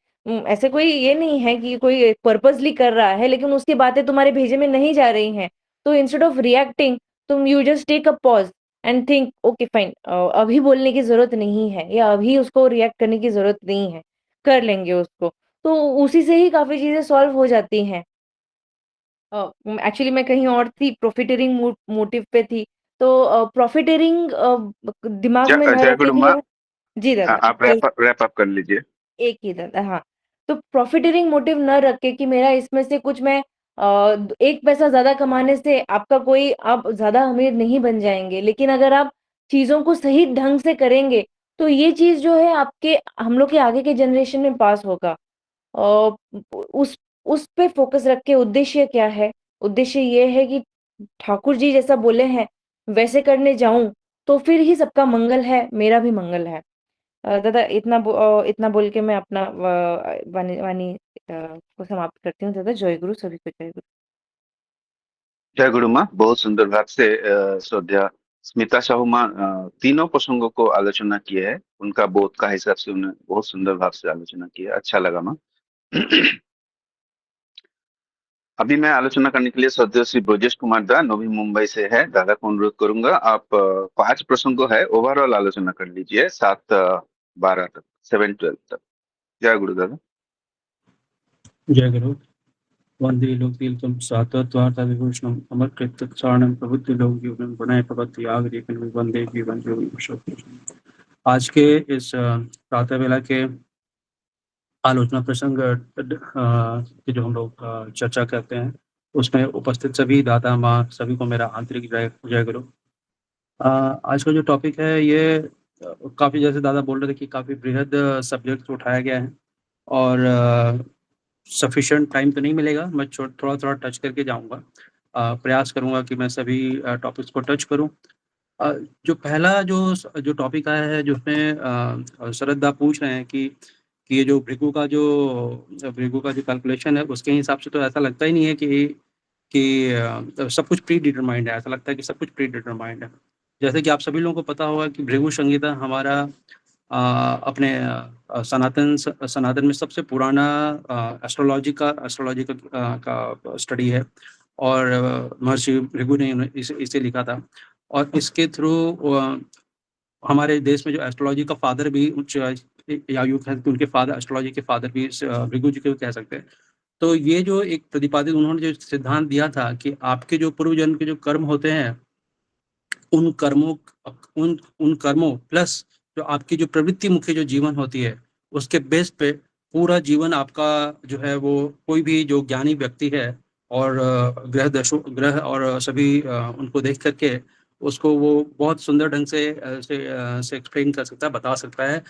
ऐसे कोई ये नहीं है कि कोई पर्पसली कर रहा है लेकिन उसकी बातें तुम्हारे भेजे में नहीं जा रही हैं। तो इंस्टेड ऑफ रिएक्टिंग तुम you just take a pause and think okay fine अभी बोलने की ज़रूरत नहीं है या अभी उसको रिएक्ट करने की ज़रूरत नहीं है, कर लेंगे उसको। तो उसी से ही काफ़ी चीज़ें सॉल्व हो जाती हैं। एक्चुअली मैं कहीं और थी, प्रॉफिटियरिंग मोटिव पे थी। तो प्रॉफिटियरिंग दिमाग में ना जय रख के कि गुरुमा। अगर जी दादा, आप रैप अप कर लीजिए। एक ही दादा हाँ। तो प्रॉफिटियरिंग मोटिव न रख के कि मेरा इसमें से कुछ मैं 1 पैसा ज़्यादा कमाने से आपका कोई आप ज़्यादा अमीर नहीं बन जाएँगे। लेकिन अगर आप चीज़ों को सही ढंग से करेंगे, तो ये चीज़ जो है आपके हम लोग के आगे के जनरेशन में पास होगा। अ, उस उस पे फ़ोकस रख के उद्देश्य क्या है? उद्देश्य ये है कि ठाकुर जी जैसा बोले हैं, वैसे करने जाऊँ, तो फिर ही सबका मंगल है, मेरा भी मंगल है। दादा इतना बोल के मैं अपना वाणी वाणी को समाप्त करती हूँ दादा। जय गुरु, सभी को जय गुरु। जय गुरु माँ, बहुत सुंदर भाव से श्रद्धा स्मिता साहू माँ तीनों प्रसंगों को आलोचना किए है। उनका बोध का हिसाब से उन्हें बहुत सुंदर भाव से आलोचना की है। अच्छा लगा माँ। अभी मैं आलोचना करने के लिए श्रद्धेय श्री ब्रजेश कुमार दा नवी मुंबई से है। दादा को अनुरोध करूंगा आप 5 प्रसंगों है ओवरऑल आलोचना कर लीजिए 7-12 तक 7-12 तक। जय गुरु दादा। जय गुरु। वंदे लोकतीर्थम सातत्वार्थ विभूषणम अमरकृत चारणम प्रबुद्ध लोक जीवनम प्रणय प्रपत्ति आगरिकन वंदे जीवन जो। आज के इस प्रातः वेला के आलोचना प्रसंग की जो हम लोग चर्चा करते हैं उसमें उपस्थित सभी दाता माँ सभी को मेरा आंतरिक जय गुरु। आज का जो टॉपिक है ये काफ़ी जैसे दादा बोल रहे थे कि काफ़ी बृहद सब्जेक्ट उठाया गया है और सफिशिएंट टाइम तो नहीं मिलेगा। मैं थोड़ा-थोड़ा टच करके जाऊँगा। प्रयास करूँगा कि मैं सभी टॉपिक्स को टच करूँ। अ, जो पहला जो टॉपिक आया है जिसमें शरद दा पूछ रहे हैं कि ये जो भृगु का जो कैलकुलेशन है उसके हिसाब से तो ऐसा लगता ही नहीं है कि सब कुछ प्री डिटरमाइंड है। ऐसा लगता है कि सब कुछ प्री डिटरमाइंड है। जैसे कि आप सभी लोगों को पता होगा कि भृगु संहिता हमारा अपने सनातन में सबसे पुराना एस्ट्रोलॉजी का स्टडी है और महर्षि भृगु ने इसे लिखा था और इसके थ्रू हमारे देश में जो एस्ट्रोलॉजी का फादर भी उच्च आयु है कि उनके फादर एस्ट्रोलॉजी के फादर भी भृगु जी को कह सकते हैं। तो ये जो एक प्रतिपादित उन्होंने जो सिद्धांत दिया था कि आपके जो पूर्व जन्म के जो कर्म होते हैं उन कर्मों उन कर्मों प्लस जो आपकी जो प्रवृत्ति मुख्य जो जीवन होती है उसके बेस पे पूरा जीवन आपका जो है वो कोई भी जो ज्ञानी व्यक्ति है और ग्रह और सभी उनको देख करके उसको वो बहुत सुंदर ढंग से एक्सप्लेन कर सकता है, बता सकता है।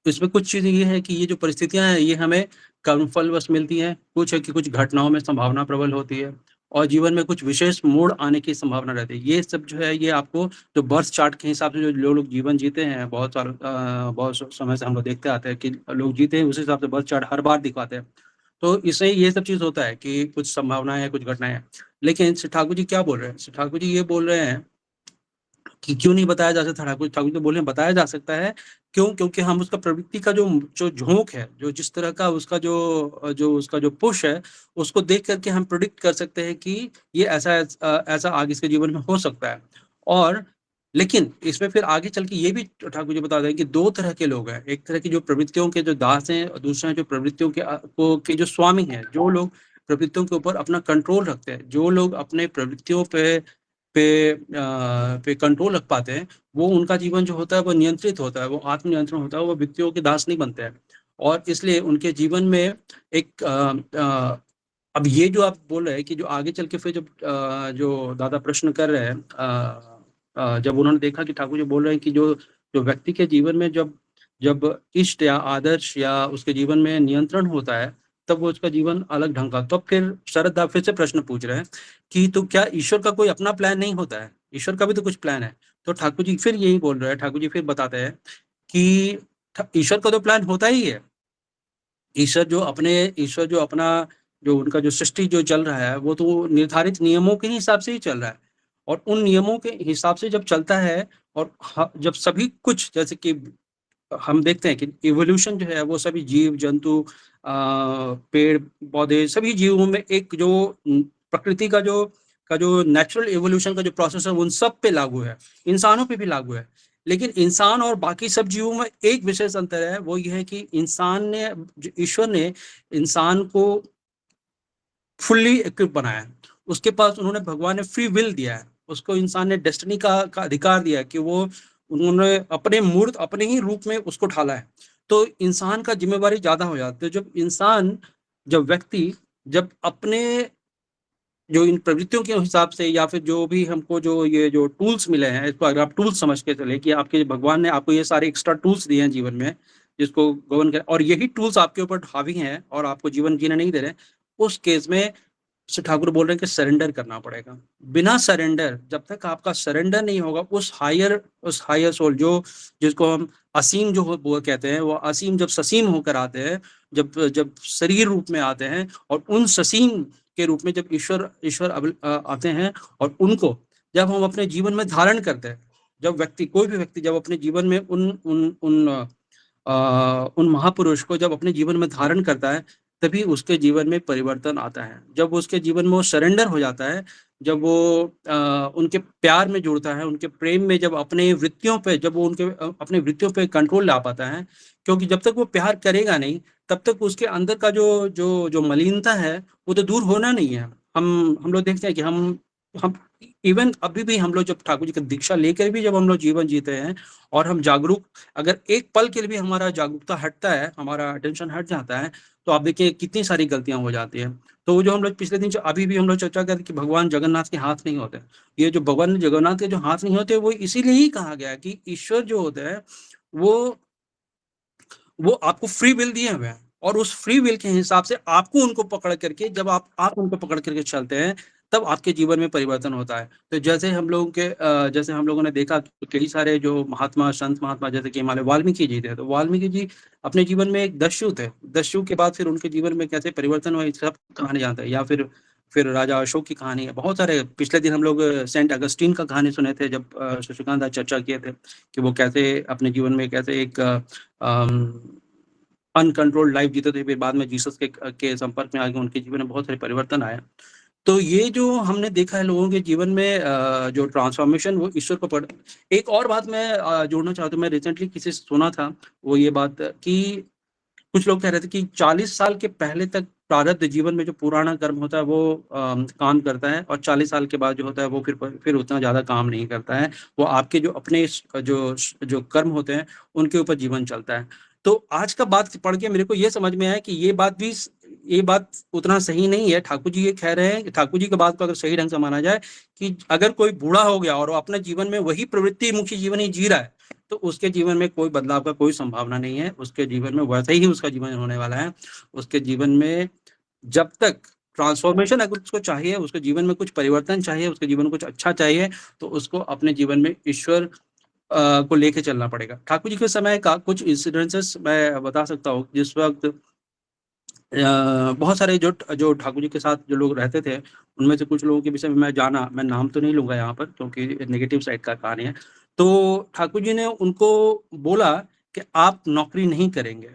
इसमें कुछ चीज़ें ये है कि ये जो परिस्थितियां हैं ये हमें कर्मफलवश मिलती हैं, कुछ है कि कुछ घटनाओं में संभावना प्रबल होती है और जीवन में कुछ विशेष मोड़ आने की संभावना रहती है। ये सब जो है ये आपको जो बर्थ चार्ट के हिसाब से जो लोग जीवन जीते हैं बहुत समय से हम लोग देखते आते हैं कि लोग जीते हैं उस हिसाब से बर्थ चार्ट हर बार दिखाते हैं। तो इससे ये सब चीज़ होता है कि कुछ संभावनाएं हैं, कुछ घटनाएं हैं। लेकिन श्री ठाकुर जी क्या बोल रहे हैं? श्री ठाकुर जी ये बोल रहे हैं कि क्यों नहीं बताया जा सकता। ठाकुर ठाकुर तो बोले हैं बताया जा सकता है। क्यों? क्योंकि हम उसका प्रवृत्ति का जो झोंक है, जो जिस तरह का उसका जो उसका जो पुश है, उसको देख करके हम प्रेडिक्ट कर सकते हैं कि ये ऐसा आगे इसके जीवन में हो सकता है। और लेकिन इसमें फिर आगे चल के ये भी ठाकुर जी बता रहे हैं कि 2 तरह के लोग हैं। एक तरह की जो प्रवृत्तियों के जो दास हैं और दूसरा है जो प्रवृत्तियों के जो स्वामी हैं। जो लोग प्रवृत्तियों के ऊपर अपना कंट्रोल रखते हैं, जो लोग अपने प्रवृत्तियों पे कंट्रोल रख पाते हैं, वो उनका जीवन जो होता है वो नियंत्रित होता है, वो आत्मनियंत्रण होता है, वो व्यक्तियों के दास नहीं बनते हैं। और इसलिए उनके जीवन में एक अब ये जो आप बोल रहे हैं कि जो आगे चल के फिर जो दादा प्रश्न कर रहे हैं जब उन्होंने देखा कि ठाकुर जी बोल रहे हैं कि जो जो व्यक्ति के जीवन में जब जब इष्ट या आदर्श या उसके जीवन में नियंत्रण होता है, तब वो उसका जीवन अलग ढंग का। तब फिर शरद दा फिर से प्रश्न पूछ रहे हैं कि तो क्या ईश्वर का कोई अपना प्लान नहीं होता है? ईश्वर का भी तो कुछ प्लान है। तो ठाकुर जी फिर यही बोल रहे हैं, ठाकुर जी फिर बताते हैं कि ईश्वर का तो प्लान होता ही है। ईश्वर जो अपना जो उनका जो सृष्टि जो चल रहा है, वो तो निर्धारित नियमों के हिसाब से ही चल रहा है। और उन नियमों के हिसाब से जब चलता है और जब सभी कुछ, जैसे कि हम देखते हैं कि इवोल्यूशन जो है वो सभी जीव जंतु, पेड़ पौधे, सभी जीवों में एक जो प्रकृति का जो नेचुरल इवोल्यूशन का जो प्रोसेस है, उन सब पे लागू है, इंसानों पे भी लागू है। लेकिन इंसान और बाकी सब जीवों में एक विशेष अंतर है, वो ये है कि ईश्वर ने इंसान को फुल्ली इक्विप बनाया है। उसके पास भगवान ने फ्री विल दिया है उसको, इंसान ने डेस्टिनी का अधिकार दिया है कि वो उन्होंने अपने ही रूप में उसको ढाला है। तो इंसान का जिम्मेवारी ज्यादा हो जाती है। जब व्यक्ति जब अपने जो इन प्रवृत्तियों के हिसाब से, या फिर जो भी हमको जो टूल्स मिले हैं, इसको अगर आप टूल्स समझ के चले कि आपके भगवान ने आपको ये सारे एक्स्ट्रा टूल्स दिए हैं जीवन में, जिसको गवर्न कर, और यही टूल्स आपके ऊपर हावी हैं और आपको जीवन जीने नहीं दे रहे, उस केस में श्री ठाकुर बोल रहे हैं कि सरेंडर करना पड़ेगा। बिना सरेंडर, जब तक आपका सरेंडर नहीं होगा उस हायर सोल, जो जिसको हम असीम जो वो कहते हैं, वो असीम जब ससीम होकर आते हैं, जब जब शरीर रूप में आते हैं, और उन ससीम के रूप में जब ईश्वर आते हैं, और उनको जब हम अपने जीवन में धारण करते हैं, जब कोई भी व्यक्ति जब अपने जीवन में उन महापुरुष को जब अपने जीवन में धारण करता है, तभी उसके जीवन में परिवर्तन आता है। जब उसके जीवन में वो सरेंडर हो जाता है, जब वो उनके प्यार में जुड़ता है, उनके प्रेम में, जब अपने वृत्तियों पे जब वो अपने वृत्तियों पे कंट्रोल ला पाता है, क्योंकि जब तक वो प्यार करेगा नहीं, तब तक उसके अंदर का जो मलिनता है वो तो दूर होना नहीं है। हम लोग देखते हैं कि हम इवन अभी भी हम लोग जब ठाकुर जी की दीक्षा लेकर भी जब हम लोग जीवन जीते हैं, और हम जागरूक, अगर एक पल के लिए भी हमारा जागरूकता हटता है, हमारा अटेंशन हट जाता है, तो आप देखिए कितनी सारी गलतियां हो जाती हैं। तो वो जो हम लोग पिछले दिन अभी भी हम लोग चर्चा करते कि भगवान जगन्नाथ के हाथ नहीं होते, ये जो भगवान जगन्नाथ के जो हाथ नहीं होते, वो इसीलिए ही कहा गया कि ईश्वर जो होता है वो आपको फ्री विल दिए हुए हैं, और उस फ्री विल के हिसाब से आपको उनको पकड़ करके, जब आप उनको पकड़ करके चलते हैं, तब आपके जीवन में परिवर्तन होता है। तो जैसे हम लोगों ने देखा कि कई सारे जो संत महात्मा, जैसे कि हिमालय वाल्मीकि जी थे, तो वाल्मीकि जी अपने जीवन में एक दस्यु थे। दस्यु के बाद फिर उनके जीवन में कैसे परिवर्तन हुआ, सब कहानी जानते हैं। या फिर राजा अशोक की कहानी है। बहुत सारे, पिछले दिन हम लोग सेंट अगस्टीन का कहानी सुने थे, जब शशिकांत चर्चा किए थे कि वो कैसे अपने जीवन में कैसे एक अनकंट्रोल्ड लाइफ जीते थे, फिर बाद में जीसस के संपर्क में आके उनके जीवन में बहुत सारे परिवर्तन आया। तो ये जो हमने देखा है लोगों के जीवन में जो ट्रांसफॉर्मेशन, वो ईश्वर को पढ़। एक और बात मैं जोड़ना चाहता हूँ, मैं रिसेंटली किसी से सुना था, वो ये बात कि कुछ लोग कह रहे थे कि 40 साल के पहले तक प्रारब्ध जीवन में जो पुराना कर्म होता है वो काम करता है, और 40 साल के बाद जो होता है वो फिर उतना ज्यादा काम नहीं करता है। वो आपके जो अपने जो कर्म होते हैं उनके ऊपर जीवन चलता है। तो आज का बात पढ़ के मेरे को ये समझ में आया कि ये बात उतना सही नहीं है। ठाकुर जी ये कह रहे हैं, ठाकुर जी की बात को अगर सही ढंग से माना जाए, कि अगर कोई बूढ़ा हो गया और वो अपने जीवन में वही प्रवृत्ति मुखी जीवन ही जी रहा है, तो उसके जीवन में कोई बदलाव का कोई संभावना नहीं है। उसके जीवन में वैसे ही उसका जीवन होने वाला है। उसके जीवन में जब तक ट्रांसफॉर्मेशन अगर उसको चाहिए, उसके जीवन में कुछ परिवर्तन चाहिए, उसके जीवन में कुछ अच्छा चाहिए, तो उसको अपने जीवन में ईश्वर को लेके चलना पड़ेगा। ठाकुर जी के समय का कुछ इंसिडेंसेस मैं बता सकता हूँ। जिस वक्त बहुत सारे जो ठाकुर जी के साथ जो लोग रहते थे, उनमें से कुछ लोगों के विषय में मैं नाम तो नहीं लूंगा यहाँ पर, क्योंकि नेगेटिव साइड का कहानी है। तो ठाकुर जी ने उनको बोला कि आप नौकरी नहीं करेंगे।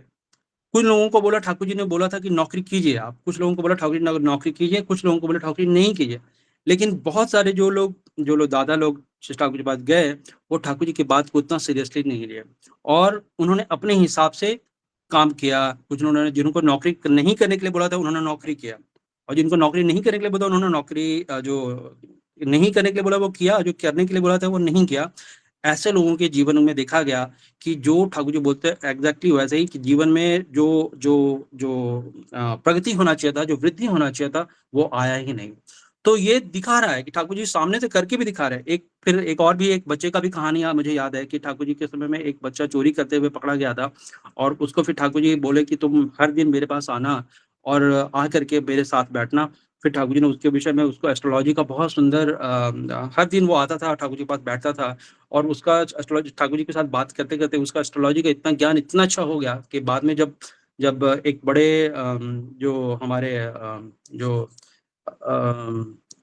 कुछ लोगों को बोला, ठाकुर जी ने बोला था कि नौकरी कीजिए आप। कुछ लोगों को बोला ठाकुर जी नौकरी कीजिए, कुछ लोगों को बोला ठाकुर जी नहीं कीजिए। लेकिन बहुत सारे जो लोग दादा लोग ठाकुर जी के पास गए, वो ठाकुर जी की बात को उतना सीरियसली नहीं लिया, और उन्होंने अपने हिसाब से काम किया। कुछ उन्होंने, जिनको नौकरी नहीं करने के लिए बोला था उन्होंने नौकरी किया, और जिनको नौकरी नहीं करने के लिए बोला उन्होंने नौकरी जो नहीं करने के लिए बोला वो किया, जो करने के लिए बोला था वो नहीं किया। ऐसे लोगों के जीवन में देखा गया कि जो ठाकुर जी बोलते हैं एग्जैक्टली वैसे ही, कि जीवन में जो जो जो प्रगति होना चाहिए था, जो वृद्धि होना चाहिए था, वो आया ही नहीं। तो ये दिखा रहा है कि ठाकुर जी सामने से करके भी दिखा रहे हैं। फिर एक और भी एक बच्चे का भी कहानी मुझे याद है कि ठाकुर जी के समय में एक बच्चा चोरी करते हुए पकड़ा गया था और उसको फिर ठाकुर जी बोले कि तुम हर दिन मेरे पास आना और आ करके मेरे साथ बैठना। फिर ठाकुर जी ने उसके विषय में उसको एस्ट्रोलॉजी का बहुत सुंदर हर दिन वो आता था, ठाकुर जी के पास बैठता था और उसका एस्ट्रोलॉजी ठाकुर जी के साथ बात करते करते उसका एस्ट्रोलॉजी का इतना ज्ञान इतना अच्छा हो गया कि बाद में जब जब एक बड़े जो हमारे जो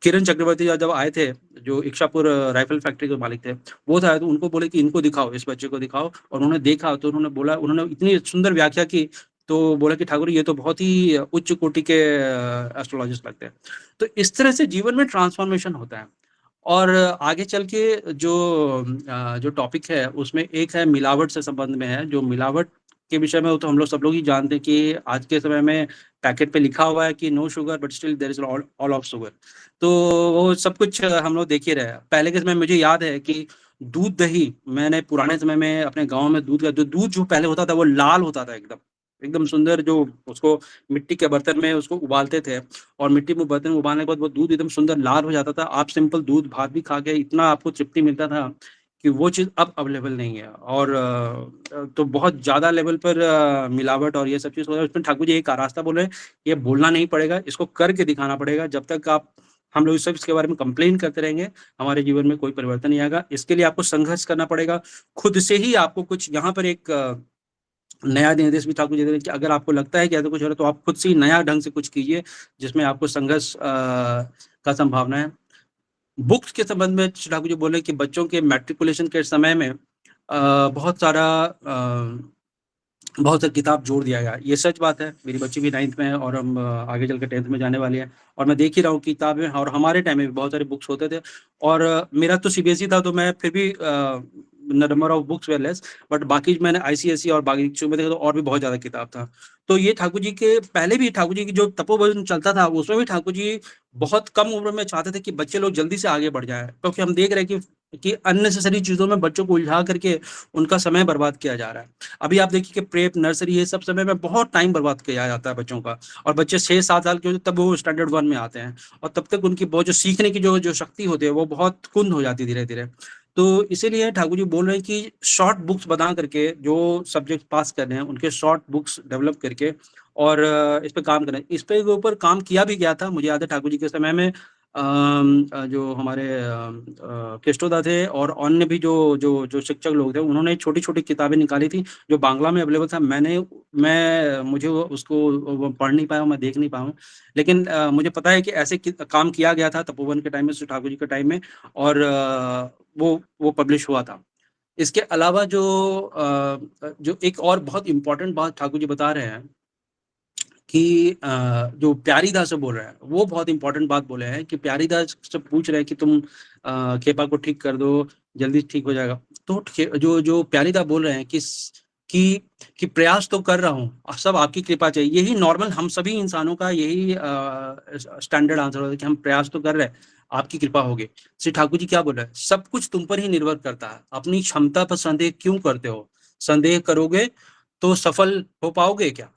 किरण चक्रवर्ती जब आए थे, जो इच्छापुर राइफल फैक्ट्री के मालिक थे, वो था, तो उनको बोले कि इनको दिखाओ, इस बच्चे को दिखाओ, और उन्होंने देखा तो उन्होंने बोला, उन्होंने इतनी सुंदर व्याख्या की, तो बोला कि ठाकुर ये तो बहुत ही उच्च कोटि के एस्ट्रोलॉजिस्ट लगते हैं। तो इस तरह से जीवन में ट्रांसफॉर्मेशन होता है। और आगे चल के जो टॉपिक है उसमें एक है मिलावट से संबंध में है, जो मिलावट के विषय में वो तो हम लोग सब लोग ही जानते हैं कि आज के समय में पैकेट पे लिखा हुआ है कि no sugar but still there is all of sugar. तो वो सब कुछ हम लोग देख ही रहे हैं। पहले के समय मुझे याद है कि दूध दही, मैंने पुराने समय में अपने गांव में दूध जो पहले होता था वो लाल होता था, एकदम एकदम सुंदर, जो उसको मिट्टी के बर्तन में उसको उबालते थे और मिट्टी में बर्तन में उबालने के बाद वो दूध एकदम सुंदर लाल हो जाता था। आप सिंपल दूध भात भी खा के इतना आपको तृप्ति मिलता था कि वो चीज़ अब अवेलेबल नहीं है। और तो बहुत ज़्यादा लेवल पर मिलावट और ये सब चीज़ हो रहा है। उसमें ठाकुर जी एक रास्ता बोल रहे हैं, ये बोलना नहीं पड़ेगा, इसको करके दिखाना पड़ेगा। जब तक हम लोग सब इसके बारे में कंप्लेन करते रहेंगे, हमारे जीवन में कोई परिवर्तन नहीं आएगा। इसके लिए आपको संघर्ष करना पड़ेगा, खुद से ही आपको कुछ। यहाँ पर एक नया निर्देश भी ठाकुर जी दे रहे हैं कि अगर आपको लगता है कि ऐसा कुछ हो रहा है तो आप खुद से ही नया ढंग से कुछ कीजिए जिसमें आपको संघर्ष का संभावना है। बुक्स के संबंध में ठाकुर जी बोले कि बच्चों के मैट्रिकुलेशन के समय में बहुत सारी किताब जोड़ दिया गया। ये सच बात है। मेरी बच्ची भी 9th में है और हम आगे चल के 10th में जाने वाली है, और मैं देख ही रहा हूँ किताबें, और हमारे टाइम में भी बहुत सारे बुक्स होते थे। और मेरा तो सीबीएसई था, तो मैं फिर भी number of books were less, but बाकी मैंने आईसीएसई और बाकी में देखा तो और भी बहुत ज़्यादा किताब था। तो ये ठाकुर जी के पहले भी ठाकुर जी की जो तपोवन चलता था उसमें भी ठाकुर जी बहुत कम उम्र में चाहते थे कि बच्चे लोग जल्दी से आगे बढ़ जाए, क्योंकि हम देख रहे हैं कि अननेसेसरी चीज़ों में बच्चों को उलझा करके उनका समय बर्बाद किया जा रहा है। अभी आप देखिए कि प्रेप, नर्सरी, ये सब समय में बहुत टाइम बर्बाद किया जाता है बच्चों का, और बच्चे 6-7 साल के होते तब वो स्टैंडर्ड 1 में आते हैं, और तब तक उनकी बहुत जो सीखने की जो शक्ति होती है वो बहुत कुंद हो जाती है धीरे धीरे। तो इसीलिए ठाकुर जी बोल रहे हैं कि शॉर्ट बुक्स बना करके जो सब्जेक्ट पास कर रहे हैं उनके शॉर्ट बुक्स डेवलप करके और इस पे काम करें। इस पे ऊपर काम किया भी गया था, मुझे याद है ठाकुर जी के समय में जो हमारे केष्टोदा थे और अन्य भी जो शिक्षक लोग थे, उन्होंने छोटी-छोटी किताबें निकाली थी जो बांग्ला में अवेलेबल था। मुझे उसको पढ़ नहीं पाया, मैं देख नहीं पाया हूँ। लेकिन मुझे पता है कि ऐसे काम किया गया था तपोवन के टाइम में, श्री ठाकुर जी के टाइम में, और वो पब्लिश हुआ था। इसके अलावा जो एक और बहुत इम्पोर्टेंट बात ठाकुर जी बता रहे हैं कि जो प्यारीदास से बोल रहे हैं, वो बहुत इंपॉर्टेंट बात बोले हैं कि प्यारीदास से पूछ रहे हैं कि तुम खेपा को ठीक कर दो, जल्दी ठीक हो जाएगा। तो जो प्यारीदास बोल रहे हैं कि प्रयास तो कर रहा हूँ, सब आपकी कृपा चाहिए। यही नॉर्मल हम सभी इंसानों का यही स्टैंडर्ड आंसर होता है कि हम प्रयास तो कर रहे हैं, आपकी कृपा होगी। श्री ठाकुर जी क्या बोल रहे हैं? सब कुछ तुम पर ही निर्भर करता है, अपनी क्षमता पर संदेह क्यों करते हो? संदेह करोगे तो सफल हो पाओगे क्या?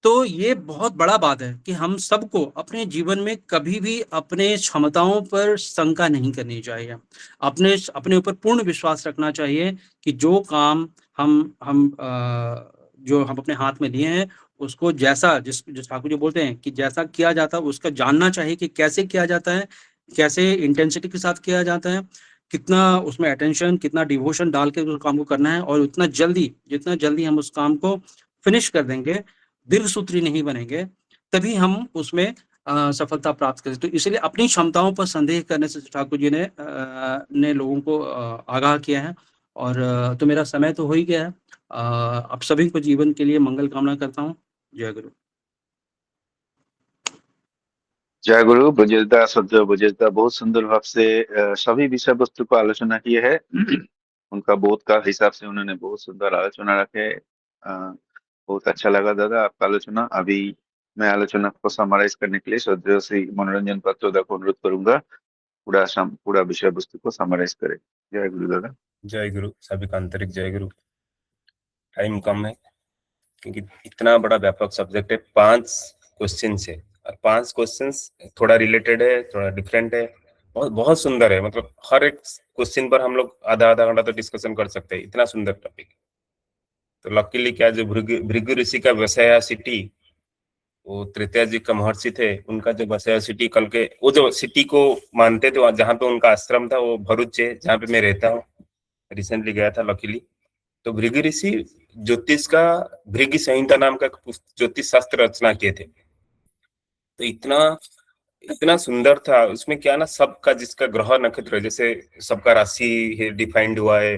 तो ये बहुत बड़ा बात है कि हम सबको अपने जीवन में कभी भी अपने क्षमताओं पर शंका नहीं करनी चाहिए। अपने ऊपर पूर्ण विश्वास रखना चाहिए कि जो काम जो हम अपने हाथ में लिए हैं उसको जिस ठाकुर जी बोलते हैं कि जैसा किया जाता है उसका जानना चाहिए कि कैसे किया जाता है, कैसे इंटेंसिटी के साथ किया जाता है, कितना उसमें अटेंशन, कितना डिवोशन डाल के उस काम को करना है, और जितना जल्दी हम उस काम को फिनिश कर देंगे, दीर्घसूत्री नहीं बनेंगे, तभी हम उसमें सफलता प्राप्त करें। तो इसलिए अपनी क्षमताओं पर संदेह करने से ठाकुर जी ने लोगों को आगाह किया है। और तो मेरा समय तो हो ही गया है। आप सभी को जीवन के लिए मंगल कामना करता हूँ। जय गुरु। जय गुरु। बजिरदा सद्य बजिरदा बहुत सुंदर भाव से सभी विषय वस्तु को आलोचना की है। उनका बोध का हिसाब से उन्होंने बहुत सुंदर आलोचना रखे। बहुत अच्छा लगा दादा आपका आलोचना। अभी मैं आलोचना को समराइज करने के लिए श्रद्धेय श्री मनोरंजन पत्रोदा को अनुरोध करूंगा पूरा विषय वस्तु को समराइज करे। जय गुरु दादा। जय गुरु। सभी का आंतरिक जय गुरु। टाइम कम है क्योंकि इतना बड़ा व्यापक सब्जेक्ट है, 5 क्वेश्चन से 5 क्वेश्चंस थोड़ा रिलेटेड है, थोड़ा डिफरेंट है, बहुत बहुत सुंदर है। मतलब हर एक क्वेश्चन पर हम लोग आधा आधा घंटा तो डिस्कशन कर सकते हैं, इतना सुंदर टॉपिक। तो लकीली क्या जो भृगु ऋषि का वसया सिटी, वो त्रेतया जी का महर्षि थे, उनका जो वसया सिटी कल के वो जो सिटी को मानते थे, जहाँ पे उनका आश्रम था वो भरूच है, जहाँ पे मैं रहता हूँ। रिसेंटली गया था लकीली। तो भृगु ऋषि ज्योतिष का भृगु संहिता नाम का ज्योतिष शास्त्र रचना किए थे। तो इतना इतना सुंदर था उसमें। क्या ना, सबका जिसका ग्रह नक्षत्र जैसे सबका राशि डिफाइंड हुआ है,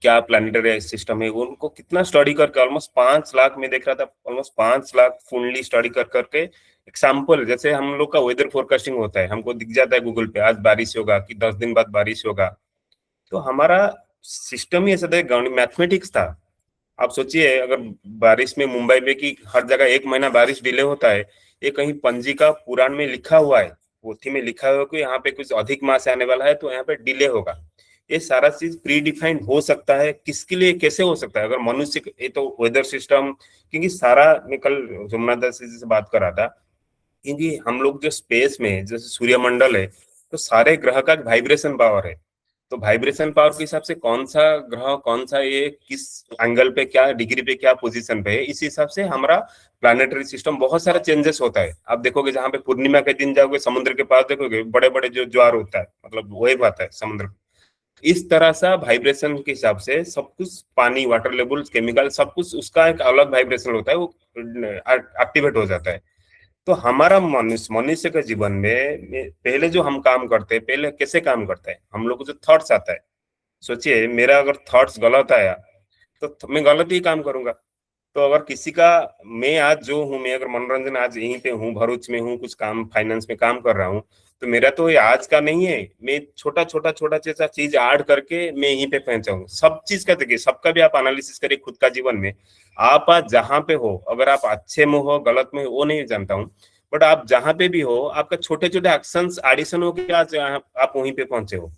क्या प्लानिटरी सिस्टम है, उनको कितना स्टडी करके ऑलमोस्ट 5 लाख में देख रहा था, ऑलमोस्ट 5 लाख कुंडली स्टडी कर करके एग्जाम्पल, जैसे हम लोग का वेदर फोरकास्टिंग होता है, हमको दिख जाता है गूगल पे आज बारिश होगा कि 10 दिन बाद बारिश होगा। तो हमारा सिस्टम ही ऐसा था, मैथमेटिक्स था। आप सोचिए अगर बारिश में मुंबई में की हर जगह 1 महीना बारिश डिले होता है, ये कहीं पंजिका पुराण में लिखा हुआ है, पोथी में लिखा हुआ है कि यहाँ पे कुछ अधिक मास आने वाला है तो यहाँ पे डिले होगा। ये सारा चीज प्री डिफाइंड हो सकता है, किसके लिए कैसे हो सकता है? अगर मनुष्य, ये तो वेदर सिस्टम, क्योंकि सारा, मैं कल जमुना दास जी से बात कर रहा था, क्योंकि हम लोग जो स्पेस में जैसे सूर्यमंडल है, तो सारे ग्रह का वाइब्रेशन पावर है। तो वाइब्रेशन पावर के हिसाब से कौन सा ग्रह, कौन सा ये किस एंगल पे, क्या डिग्री पे, क्या पोजीशन पे है, इस हिसाब से हमारा प्लानिटरी सिस्टम बहुत सारा चेंजेस होता है। आप देखोगे जहाँ पे पूर्णिमा के दिन जाओगे समुद्र के पास, देखोगे बड़े बड़े जो ज्वार होता है, मतलब वेव आता है समुद्र। इस तरह सा वाइब्रेशन के हिसाब से सब कुछ, पानी, वाटर लेवल, केमिकल, सब कुछ उसका एक अलग वाइब्रेशन होता है, वो एक्टिवेट हो जाता है। तो हमारा मनुष्य के जीवन में पहले जो हम काम करते हैं, पहले कैसे काम करते हैं, हम लोग को जो थॉट्स आता है, सोचिए मेरा अगर थॉट्स गलत आया तो मैं गलत ही काम करूंगा। तो अगर किसी का, मैं आज जो हूँ, मैं अगर मनोरंजन आज यहीं पे हूँ, भरूच में हूँ, कुछ काम फाइनेंस में काम कर रहा हूँ, तो मेरा तो ये आज का नहीं है, मैं छोटा छोटा छोटा छोटा चीज ऐड करके मैं यहीं पे पहुंचा हूँ। सब चीज का देखिए, सबका भी आप एनालिसिस करिए खुद का जीवन में। आप आज जहां पे हो, अगर आप अच्छे में हो गलत में हो वो नहीं जानता हूँ, बट आप जहां पे भी हो, आपका छोटे छोटे एक्शंस एडिशन हो के आज आप वहीं पे पहुंचे हो।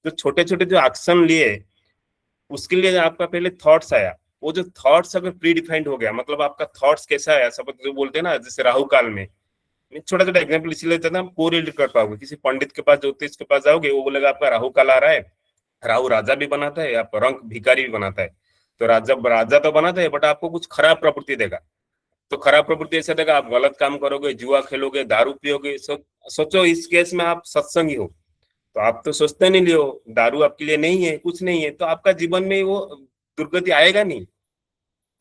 तो छोटे छोटे जो एक्शन लिए, उसके लिए आपका पहले थॉट्स आया। वो जो थॉट्स अगर प्री डिफाइंड हो गया, मतलब आपका थॉट्स कैसा है, सब जो बोलते हैं ना, जैसे राहु काल में, मैं छोटा छोटा एग्जाम्पल इसीलिए देता हूं, कोरिलेट कर पाओगे। किसी पंडित के पास, ज्योतिष के पास जाओगे, वो बोलेगा आपका राहु काल आ रहा है। राहु राजा भी बनाता है, आप रंक भिखारी भी बनाता है। तो राजा राजा तो बनाता है, बट आपको कुछ खराब प्रवृत्ति देगा। तो खराब प्रवृत्ति ऐसा देगा, आप गलत काम करोगे, जुआ खेलोगे, दारू पियोगे। सोचो इस केस में आप सत्संगी हो, तो आप तो सोचते नहीं लियो, दारू आपके लिए नहीं है, कुछ नहीं है, तो आपका जीवन में वो दुर्गति आएगा नहीं।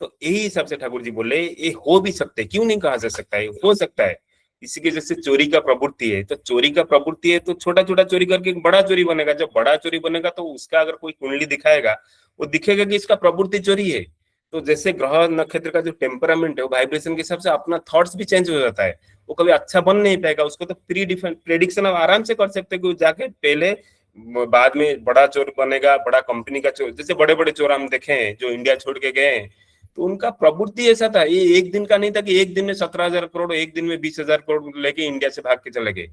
तो यही हिसाब से ठाकुर जी बोले ये हो भी सकते, क्यों नहीं कहा जा सकता है, हो सकता है। इसी के जैसे चोरी का प्रवृत्ति है, तो चोरी का प्रवृत्ति है तो छोटा छोटा चोरी करके बड़ा चोरी बनेगा। जब बड़ा चोरी बनेगा तो उसका अगर कोई कुंडली दिखाएगा, वो दिखेगा कि इसका प्रवृत्ति चोरी है। तो जैसे ग्रह नक्षत्र का जो टेम्परामेंट है, वो वाइब्रेशन के हिसाब से अपना थॉट्स भी चेंज हो जाता है। वो कभी अच्छा बन नहीं पाएगा, उसको तो प्री डिफाइंड प्रेडिक्शन आप आराम से कर सकते हैं कि जाके पहले बाद में बड़ा चोर बनेगा, बड़ा कंपनी का चोर। जैसे बड़े बड़े चोर हम देखे हैं जो इंडिया छोड़ के गए हैं, तो उनका प्रवृत्ति ऐसा था, ये एक दिन का नहीं था कि एक दिन में 17,000 करोड़, एक दिन में 20,000 करोड़ लेके इंडिया से भाग के चले गए।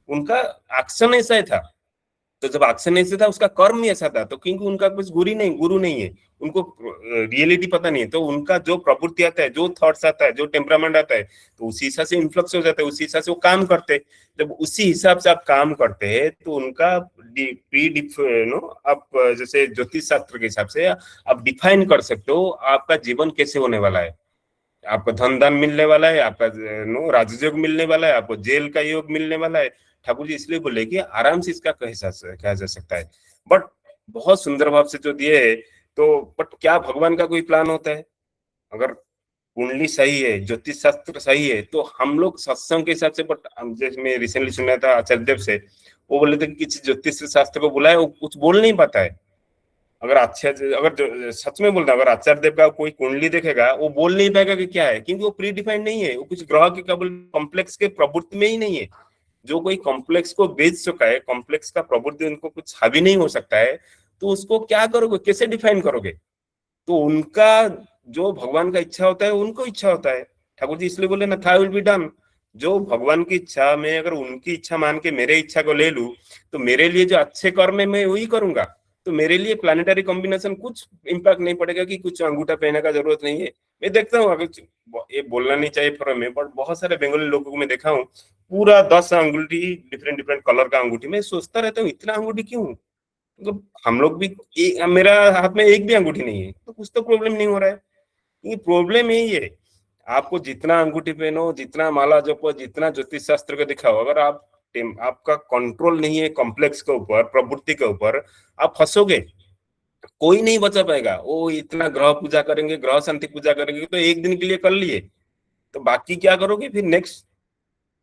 उनका एक्शन ऐसा ही था। तो जब एक्शन ऐसे था, उसका कर्म ही ऐसा था। तो क्योंकि उनका कुछ गुरु नहीं है, उनको रियलिटी पता नहीं है, तो उनका जो प्रवृत्ति आता है, जो थॉट्स आता है, जो टेम्परामेंट आता है, तो उसी हिसाब से इन्फ्लक्स हो जाता है, उसी हिसाब से वो काम करते हैं। जब उसी हिसाब से आप काम करते हैं, तो उनका आप जैसे ज्योतिष शास्त्र के हिसाब से आप डिफाइन कर सकते हो आपका जीवन कैसे होने वाला है। आपको धन दान मिलने वाला है, आपका राजयोग मिलने वाला है, आपको जेल का योग मिलने वाला है। ठाकुर जी इसलिए बोले कि आराम से इसका कहा जा सकता है। बट बहुत सुंदर भाव से जो दिए, तो बट क्या भगवान का कोई प्लान होता है? अगर कुंडली सही है, ज्योतिष शास्त्र सही है, तो हम लोग सत्संग के हिसाब से, बट जैसे मैं रिसेंटली सुना था आचार्य देव से, वो बोले थे कि किसी ज्योतिष शास्त्र को बुलाए, वो कुछ बोल नहीं पाता है। अगर अगर सच में बोलता, अगर आचार्य देव का कोई कुंडली देखेगा, वो बोल नहीं पाएगा कि क्या है, क्योंकि वो प्री डिफाइंड नहीं है। वो कुछ ग्रह के केवल कॉम्प्लेक्स के प्रवृत्ति में ही नहीं है। जो कोई कॉम्प्लेक्स को बेच चुका है, कॉम्प्लेक्स का प्रवृत्ति उनको कुछ हावी नहीं हो सकता है, तो उसको क्या करोगे, कैसे डिफाइन करोगे? तो उनका जो भगवान का इच्छा होता है, उनको इच्छा होता है। ठाकुर जी इसलिए बोले ना, था विल बी डन। जो भगवान की इच्छा, मैं अगर उनकी इच्छा मान के मेरे इच्छा को ले लूं, तो मेरे लिए जो अच्छे कर्म है मैं वही करूंगा। तो मेरे लिए प्लानिटरी कॉम्बिनेशन कुछ इम्पैक्ट नहीं पड़ेगा कि कुछ अंगूठा पहनने का जरूरत नहीं है। मैं देखता हूँ, अगर ये बोलना नहीं चाहिए फॉर में, बट बहुत सारे बंगाली लोगों को मैं देखा हूँ, पूरा 10 अंगूठी डिफरेंट डिफरेंट कलर का अंगूठी, मैं सोचता रहता हूँ इतना अंगूठी क्यों, मतलब हम लोग भी मेरा हाथ में एक भी अंगूठी नहीं है, तो कुछ तो प्रॉब्लम नहीं हो रहा है। ये प्रॉब्लम यही है, आपको जितना अंगूठी पहनो, जितना माला जपो, जितना ज्योतिष शास्त्र को दिखाओ, अगर आपका कंट्रोल नहीं है कॉम्प्लेक्स के ऊपर, प्रवृत्ति के ऊपर, आप फंसोगे, कोई नहीं बचा पाएगा। वो इतना ग्रह पूजा करेंगे, ग्रह शांति पूजा करेंगे, तो एक दिन के लिए कर लिए, तो बाकी क्या करोगे फिर नेक्स्ट,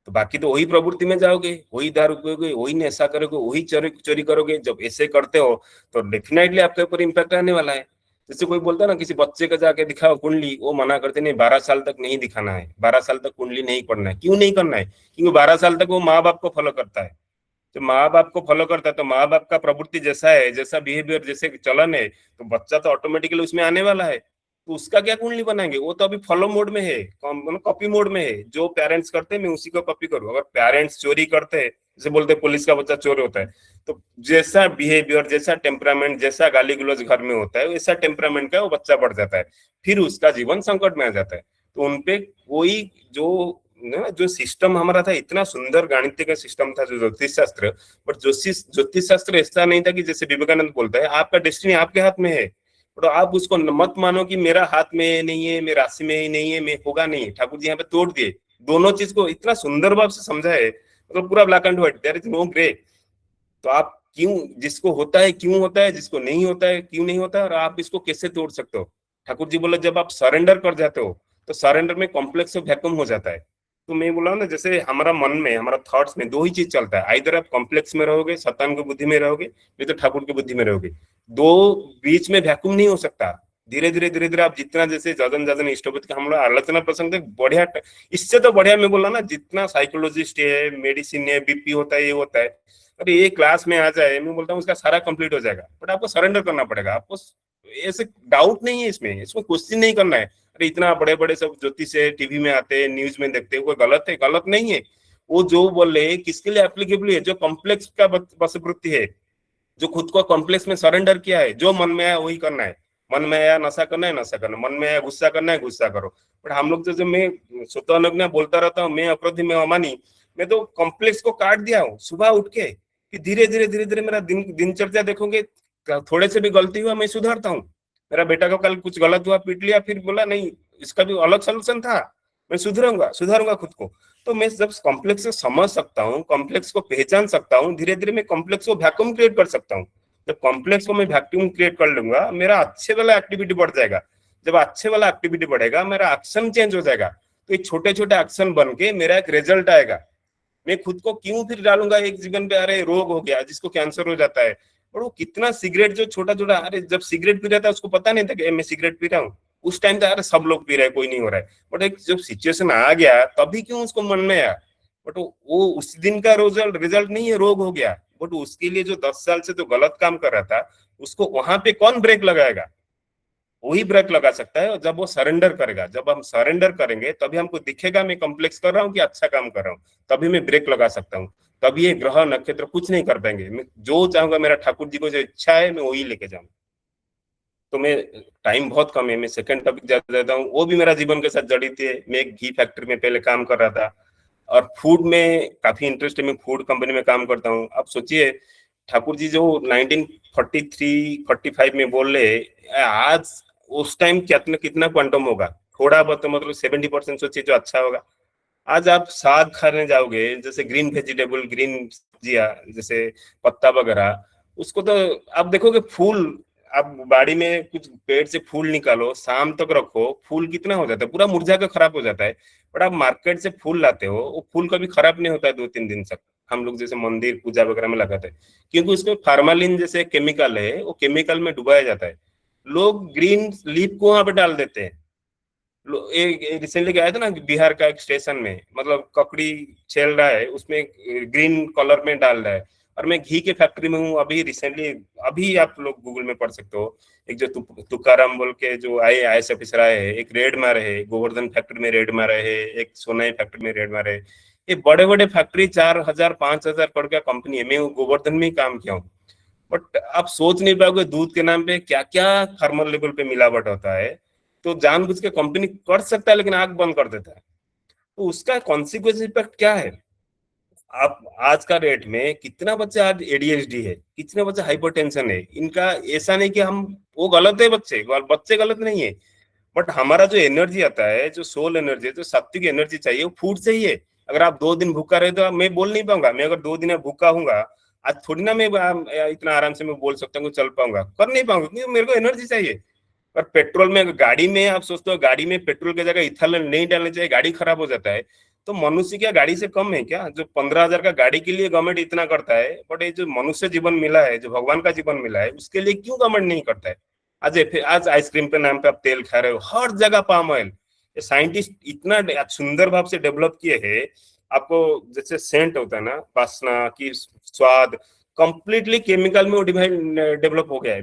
तो बाकी तो वही प्रवृत्ति में जाओगे, वही दारू पियोगे, वही नशा करोगे, वही चोरी चोरी करोगे। जब ऐसे करते हो तो डेफिनेटली आपके ऊपर इम्पैक्ट आने वाला है। जैसे कोई बोलता है ना किसी बच्चे का जाके दिखाओ कुंडली, वो मना करते नहीं, 12 साल तक नहीं दिखाना है, 12 साल तक कुंडली नहीं पढ़ना है। क्यों नहीं करना है? क्योंकि 12 साल तक वो माँ बाप को फॉलो करता है। जब माँ बाप को फॉलो करता है तो माँ बाप का प्रवृत्ति जैसा है, जैसा बिहेवियर, जैसे चलन है, तो बच्चा तो ऑटोमेटिकली उसमें आने वाला है। तो उसका क्या कुंडली बनाएंगे? वो तो अभी फॉलो मोड में है, कॉपी मोड में है। जो पेरेंट्स करते हैं मैं उसी को कॉपी करूँ। अगर पेरेंट्स चोरी करते हैं, जैसे बोलते हैं पुलिस का बच्चा चोर होता है, तो जैसा बिहेवियर, जैसा टेम्परामेंट, जैसा गाली गलौज घर में होता है, वैसा टेम्परामेंट का वो बच्चा बढ़ जाता है, फिर उसका जीवन संकट में आ जाता है। तो उनपे कोई जो सिस्टम हमारा था, इतना सुंदर गणित का सिस्टम था, जो ज्योतिष शास्त्र, बट ज्योतिष शास्त्र ऐसा नहीं था कि जैसे विवेकानंद बोलता है आपका डेस्टिनी आपके हाथ में है, तो आप उसको मत मानो कि मेरा हाथ में नहीं है, मेरा राशि में ही नहीं है, मैं होगा नहीं। ठाकुर जी यहाँ पे तोड़ दिए दोनों चीज को, इतना सुंदर भाव से समझा है, मतलब पूरा black and white, there is no grey. तो आप क्यों, जिसको होता है क्यों होता है, जिसको नहीं होता है क्यों नहीं होता है, और आप इसको कैसे तोड़ सकते हो? ठाकुर जी बोले जब आप सरेंडर कर जाते हो तो सरेंडर में कॉम्प्लेक्स वैक्यूम हो जाता है। तो मैं बोला ना, जैसे हमारा मन में, हमारा थॉट्स में दो ही चीज चलता है, आइदर आप कॉम्प्लेक्स में रहोगे, शैतान की बुद्धि में रहोगे, नहीं तो ठाकुर की बुद्धि में रहोगे। दो बीच में वैक्यूम नहीं हो सकता। धीरे धीरे आप जितना, जैसे जजन जजन इष्टोपति का हम लोग आलोचना प्रसंग बढ़िया, इससे तो बढ़िया मैं बोला ना, जितना साइकोलॉजिस्ट है, मेडिसिन है, बीपी होता है, ये होता है, अरे ये क्लास में आ जाए, मैं बोलता हूँ उसका सारा कंप्लीट हो जाएगा। बट आपको सरेंडर करना पड़ेगा। आपको ऐसे डाउट नहीं है इसमें, इसको क्वेश्चन नहीं करना है। अरे इतना बड़े बड़े सब ज्योतिष है, टीवी में आते हैं, न्यूज में देखते हैं, कोई गलत है? गलत नहीं है। वो जो बोले किसके लिए एप्लीकेबल है? जो कॉम्प्लेक्स का वशवृत्ति है, जो खुद को कॉम्प्लेक्स में सरेंडर किया है, जो मन में आया वही करना है। मन में आया नशा करना है, नशा करना, मन में आया गुस्सा करना है, गुस्सा करो। बट हम लोग जैसे, मैं स्वतः बोलता रहता हूँ, मैं अपराधी, मैं अमानी, मैं तो कॉम्प्लेक्स को काट दिया हूँ सुबह उठ के। कि धीरे धीरे मेरा दिनचर्या देखोगे, थोड़े से भी गलती हुआ मैं सुधारता हूँ। मेरा बेटा को कल कुछ गलत हुआ, पीट लिया, फिर बोला नहीं इसका भी अलग सोल्यूशन था, मैं सुधारूंगा खुद को। तो मैं जब कॉम्प्लेक्स को समझ सकता हूँ, कॉम्प्लेक्स को पहचान सकता हूँ, धीरे धीरे मैं कॉम्प्लेक्स को वैक्यूम क्रिएट कर सकता हूँ। जब कॉम्प्लेक्स को मैं वैक्यूम क्रिएट कर लूंगा, मेरा अच्छे वाला एक्टिविटी बढ़ जाएगा। जब अच्छे वाला एक्टिविटी बढ़ेगा, मेरा एक्शन चेंज हो जाएगा। तो ये छोटे छोटे एक्शन बन के मेरा एक रिजल्ट आएगा। मैं खुद को क्यों फिर डालूंगा एक जीवन पे, अरे रोग हो गया, जिसको कैंसर हो जाता है, और वो कितना सिगरेट जो छोटा छोटा, अरे जब सिगरेट पी रहा था उसको पता नहीं था कि मैं सिगरेट पी रहा हूँ। उस टाइम था अरे सब लोग पी रहे हैं, कोई नहीं हो रहा है। बट एक जब सिचुएशन आ गया तभी क्यों उसको मन में आया। बट वो उस दिन का रिजल्ट नहीं है, रोग हो गया। बट उसके लिए जो 10 साल से जो गलत काम कर रहा था, उसको वहां पे कौन ब्रेक लगाएगा? वही ब्रेक लगा सकता है। और जब वो सरेंडर करेगा, जब हम सरेंडर करेंगे, तभी हमको दिखेगा मैं कॉम्प्लेक्स कर रहा हूँ कि अच्छा काम कर रहा हूँ, तभी मैं ब्रेक लगा सकता हूँ। तभी ये ग्रह नक्षत्र कुछ नहीं कर पाएंगे। मैं जो चाहूंगा, मेरा ठाकुर जी को जो इच्छा है मैं वही लेके जाऊंगा। तो मैं, टाइम बहुत कम है, मैं सेकंड टॉपिक ज्यादा देता हूँ, वो भी मेरा जीवन के साथ जड़ित है। मैं एक घी फैक्ट्री में पहले काम कर रहा था, और फूड में काफी इंटरेस्ट है, मैं फूड कंपनी में काम करता हूँ। अब सोचिए ठाकुर जी जो 1943-45 में बोल रहे, आज उस टाइम कितना कितना क्वांटम होगा? थोड़ा बहुत, मतलब 70% सोचिए जो अच्छा होगा। आज आप साग खाने जाओगे, जैसे ग्रीन वेजिटेबल, ग्रीन सब्जियां, जैसे पत्ता वगैरह, उसको तो आप देखोगे फूल, आप बाड़ी में कुछ पेड़ से फूल निकालो, शाम तक रखो, फूल कितना हो जाता है, पूरा मुरझा कर खराब हो जाता है। बट आप मार्केट से फूल लाते हो, वो फूल कभी खराब नहीं होता है 2-3 दिन तक। हम लोग जैसे मंदिर पूजा वगैरह में लगाते हैं, क्योंकि उसमें फार्मालिन जैसे केमिकल है, वो केमिकल में डुबाया जाता है। लोग ग्रीन लीफ को वहां पे डाल देते हैं। रिसेंटली क्या आया था ना, बिहार का एक स्टेशन में, मतलब ककड़ी छेल रहा है, उसमें ग्रीन कलर में डाल रहा है। और मैं घी के फैक्ट्री में हूँ अभी रिसेंटली, अभी आप लोग गूगल में पढ़ सकते हो। एक जो तुकाराम बोल के जो IAS ऑफिसर आए हैं, एक रेड मारे है, गोवर्धन फैक्ट्री में रेड मारे है, एक सोनाई फैक्ट्री में रेड मारे है। ये बड़े बड़े फैक्ट्री 4,000-5,000 करोड़ का कंपनी है। मैं गोवर्धन में ही काम किया हूँ। बट आप सोच नहीं पाओगे दूध के नाम पे क्या क्या थर्मल लेवल पे मिलावट होता है। तो जानबूझ के कंपनी कर सकता है, लेकिन आग बंद कर देता है। तो उसका कॉन्सिक्वेंस इफेक्ट क्या है? आप आज का डेट में कितना बच्चे आज एडीएचडी है, कितने बच्चे हाइपरटेंशन है, इनका ऐसा नहीं कि हम वो गलत है, बच्चे गलत नहीं है, बट हमारा जो एनर्जी आता है, जो सोल एनर्जी, जो सात्विक एनर्जी चाहिए, वो फूड से ही है। अगर आप 2 दिन भूखा रहे तो मैं बोल नहीं पाऊंगा। मैं अगर 2 दिन भूखा हूंगा, आज थोड़ी ना मैं इतना आराम से मैं बोल सकता हूँ, चल पाऊंगा, कर नहीं पाऊंगा, क्योंकि मेरे को एनर्जी चाहिए। पर पेट्रोल में, गाड़ी में आप सोचते हो गाड़ी में पेट्रोल की जगह इथेनॉल नहीं डालना चाहिए, गाड़ी खराब हो जाता है, तो मनुष्य क्या गाड़ी से कम है क्या? जो 15,000 का गाड़ी के लिए गवर्नमेंट इतना करता है, बट ये जो मनुष्य जीवन मिला है, जो भगवान का जीवन मिला है, उसके लिए क्यों गवर्नमेंट नहीं करता है? आज आइसक्रीम के नाम पे आप तेल खा रहे हो, हर जगह पाम ऑयल। साइंटिस्ट इतना सुंदर भाव से डेवलप किए हैं, आपको जैसे सेंट होता है ना, वासना की स्वाद कंप्लीटली केमिकल में डेवलप हो गया है।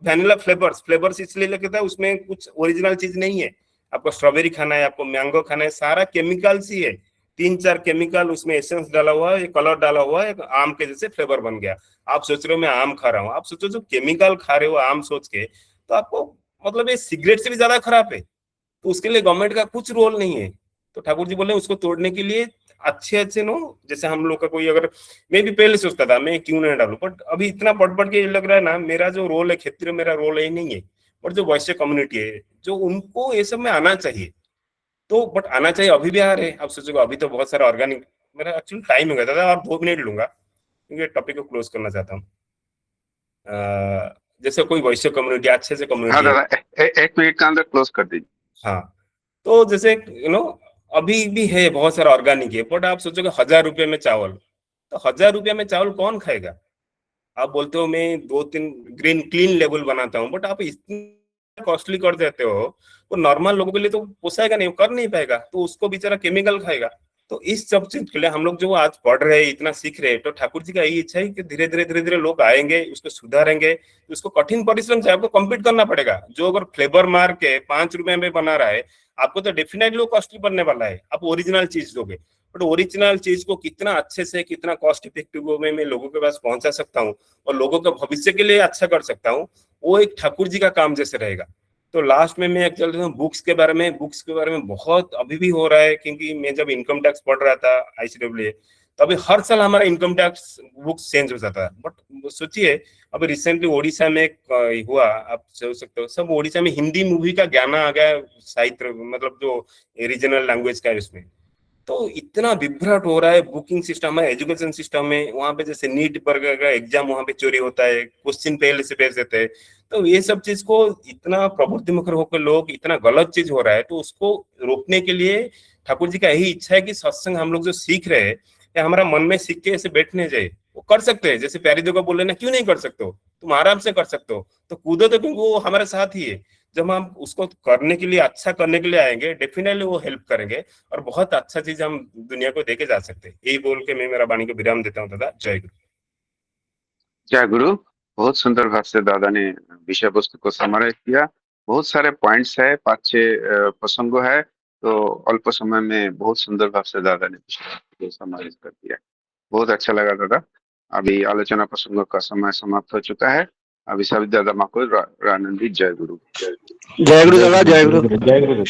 वैनिला फ्लेवर्स इसलिए लगता है, उसमें कुछ ओरिजिनल चीज नहीं है। आपको स्ट्रॉबेरी खाना है, आपको मैंगो खाना है, सारा केमिकल्स ही है। 3-4 केमिकल उसमें एसेंस डाला हुआ है, कलर डाला हुआ है, आम के जैसे फ्लेवर बन गया। आप सोच रहे हो मैं आम खा रहा हूँ, आप सोचो जो केमिकल खा रहे हो आम सोच के, तो आपको मतलब ये सिगरेट से भी ज्यादा खराब है। तो उसके लिए गवर्नमेंट का कुछ रोल नहीं है। तो ठाकुर जी बोले उसको तोड़ने के लिए अच्छे नो, जैसे हम लोग का कोई, अगर मैं भी पहले सोचता था मैं क्यों नहीं डालू, बट अभी इतना बढ़ के लग रहा है ना, मेरा जो रोल है क्षेत्रीय, मेरा रोल है नहीं है, और जो वैश्य कम्युनिटी है, जो उनको ये सब में आना चाहिए। तो बट आना चाहिए, अभी भी आ रहे हैं। आप सोचोगे अभी तो बहुत सारा ऑर्गेनिक, मेरा एक्चुअली टाइम हो गया था, और 2 मिनट लूंगा क्योंकि टॉपिक को क्लोज करना चाहता हूँ। जैसे कोई वैश्य कम्युनिटी, अच्छे से हाँ कम्युनिटी है, दादा, 1 मिनट के अंदर क्लोज कर दीजिए। हाँ, तो जैसे अभी भी है बहुत सारा ऑर्गेनिक है, बट आप सोचोगे 1,000 रुपए में चावल, तो 1,000 रुपए में चावल कौन खाएगा? आप बोलते हो मैं 2-3 ग्रीन क्लीन लेबल बनाता हूँ, बट आप इतनी कॉस्टली कर देते हो, वो नॉर्मल लोगों के लिए तो पोसाएगा नहीं, कर नहीं पाएगा, तो उसको बेचारा केमिकल खाएगा। तो इस सब चीज के लिए हम लोग जो आज पढ़ रहे हैं, इतना सीख रहे हैं, तो ठाकुर जी का यही इच्छा है कि धीरे धीरे लोग आएंगे, उसको सुधारेंगे। उसको कठिन परिश्रम से आपको कम्पीट करना पड़ेगा। जो अगर फ्लेवर मार के 5 रुपए में बना रहा है, आपको तो डेफिनेटली कॉस्टली बनने वाला है। आप ओरिजिनल चीज दोगे, बट ओरिजिनल चीज को कितना अच्छे से, कितना कॉस्ट इफेक्टिव में मैं लोगों के पास पहुंचा सकता हूँ और लोगों के भविष्य के लिए अच्छा कर सकता हूँ, वो एक ठाकुर जी का काम जैसे रहेगा। तो लास्ट में मैं चल रहा हूँ बुक्स के बारे में बहुत अभी भी हो रहा है, क्योंकि मैं जब इनकम टैक्स पढ़ रहा था ICAA, तो अभी हर साल हमारा इनकम टैक्स बुक्स चेंज हो जाता है। बट सोचिए, अभी रिसेंटली ओडिशा में एक हुआ, आप सोच सकते हो, सब ओडिशा में हिंदी मूवी का ज्ञान आ गया, साहित्य मतलब जो रीजनल लैंग्वेज का है उसमें। तो इतना विभ्राट हो रहा है बुकिंग सिस्टम है, एजुकेशन सिस्टम में। वहां पे जैसे नीट पर का एग्जाम वहां पे चोरी होता है, क्वेश्चन पहले से भेज देते हैं। तो ये सब चीज को इतना प्रवृत्ति मुखर होकर लोग, इतना गलत चीज हो रहा है, तो उसको रोकने के लिए ठाकुर जी का यही इच्छा है कि सत्संग हम लोग जो सीख रहे हैं, या हमारा मन में सीख के ऐसे बैठने जाए, वो कर सकते हैं। जैसे प्यारी देव को बोल रहे ना, क्यों नहीं कर सकते हो, तुम आराम से कर सकते हो, तो कूदो, तो क्योंकि वो हमारे साथ ही है। जब हम उसको करने के लिए, अच्छा करने के लिए आएंगे, डेफिनेटली वो हेल्प करेंगे, और बहुत अच्छा चीज हम दुनिया को देके जा सकते हैं। यही बोल के मैं मेरा वाणी को विराम देता हूँ। दादा जय गुरु। जय गुरु। बहुत सुंदर भाव से दादा ने विषय वस्तु को समराइज किया। बहुत सारे पॉइंट्स है, 5-6 प्रसंगों है, तो अल्प समय में बहुत सुंदर भाव से दादा ने विषय वस्तु को समराइज कर दिया। बहुत अच्छा लगा दादा। अभी आलोचना प्रसंगों का समय समाप्त हो चुका है। अभी सभी दादा माँ को आनंदित जय गुरु। जय गुरु दादा, जय गुरु।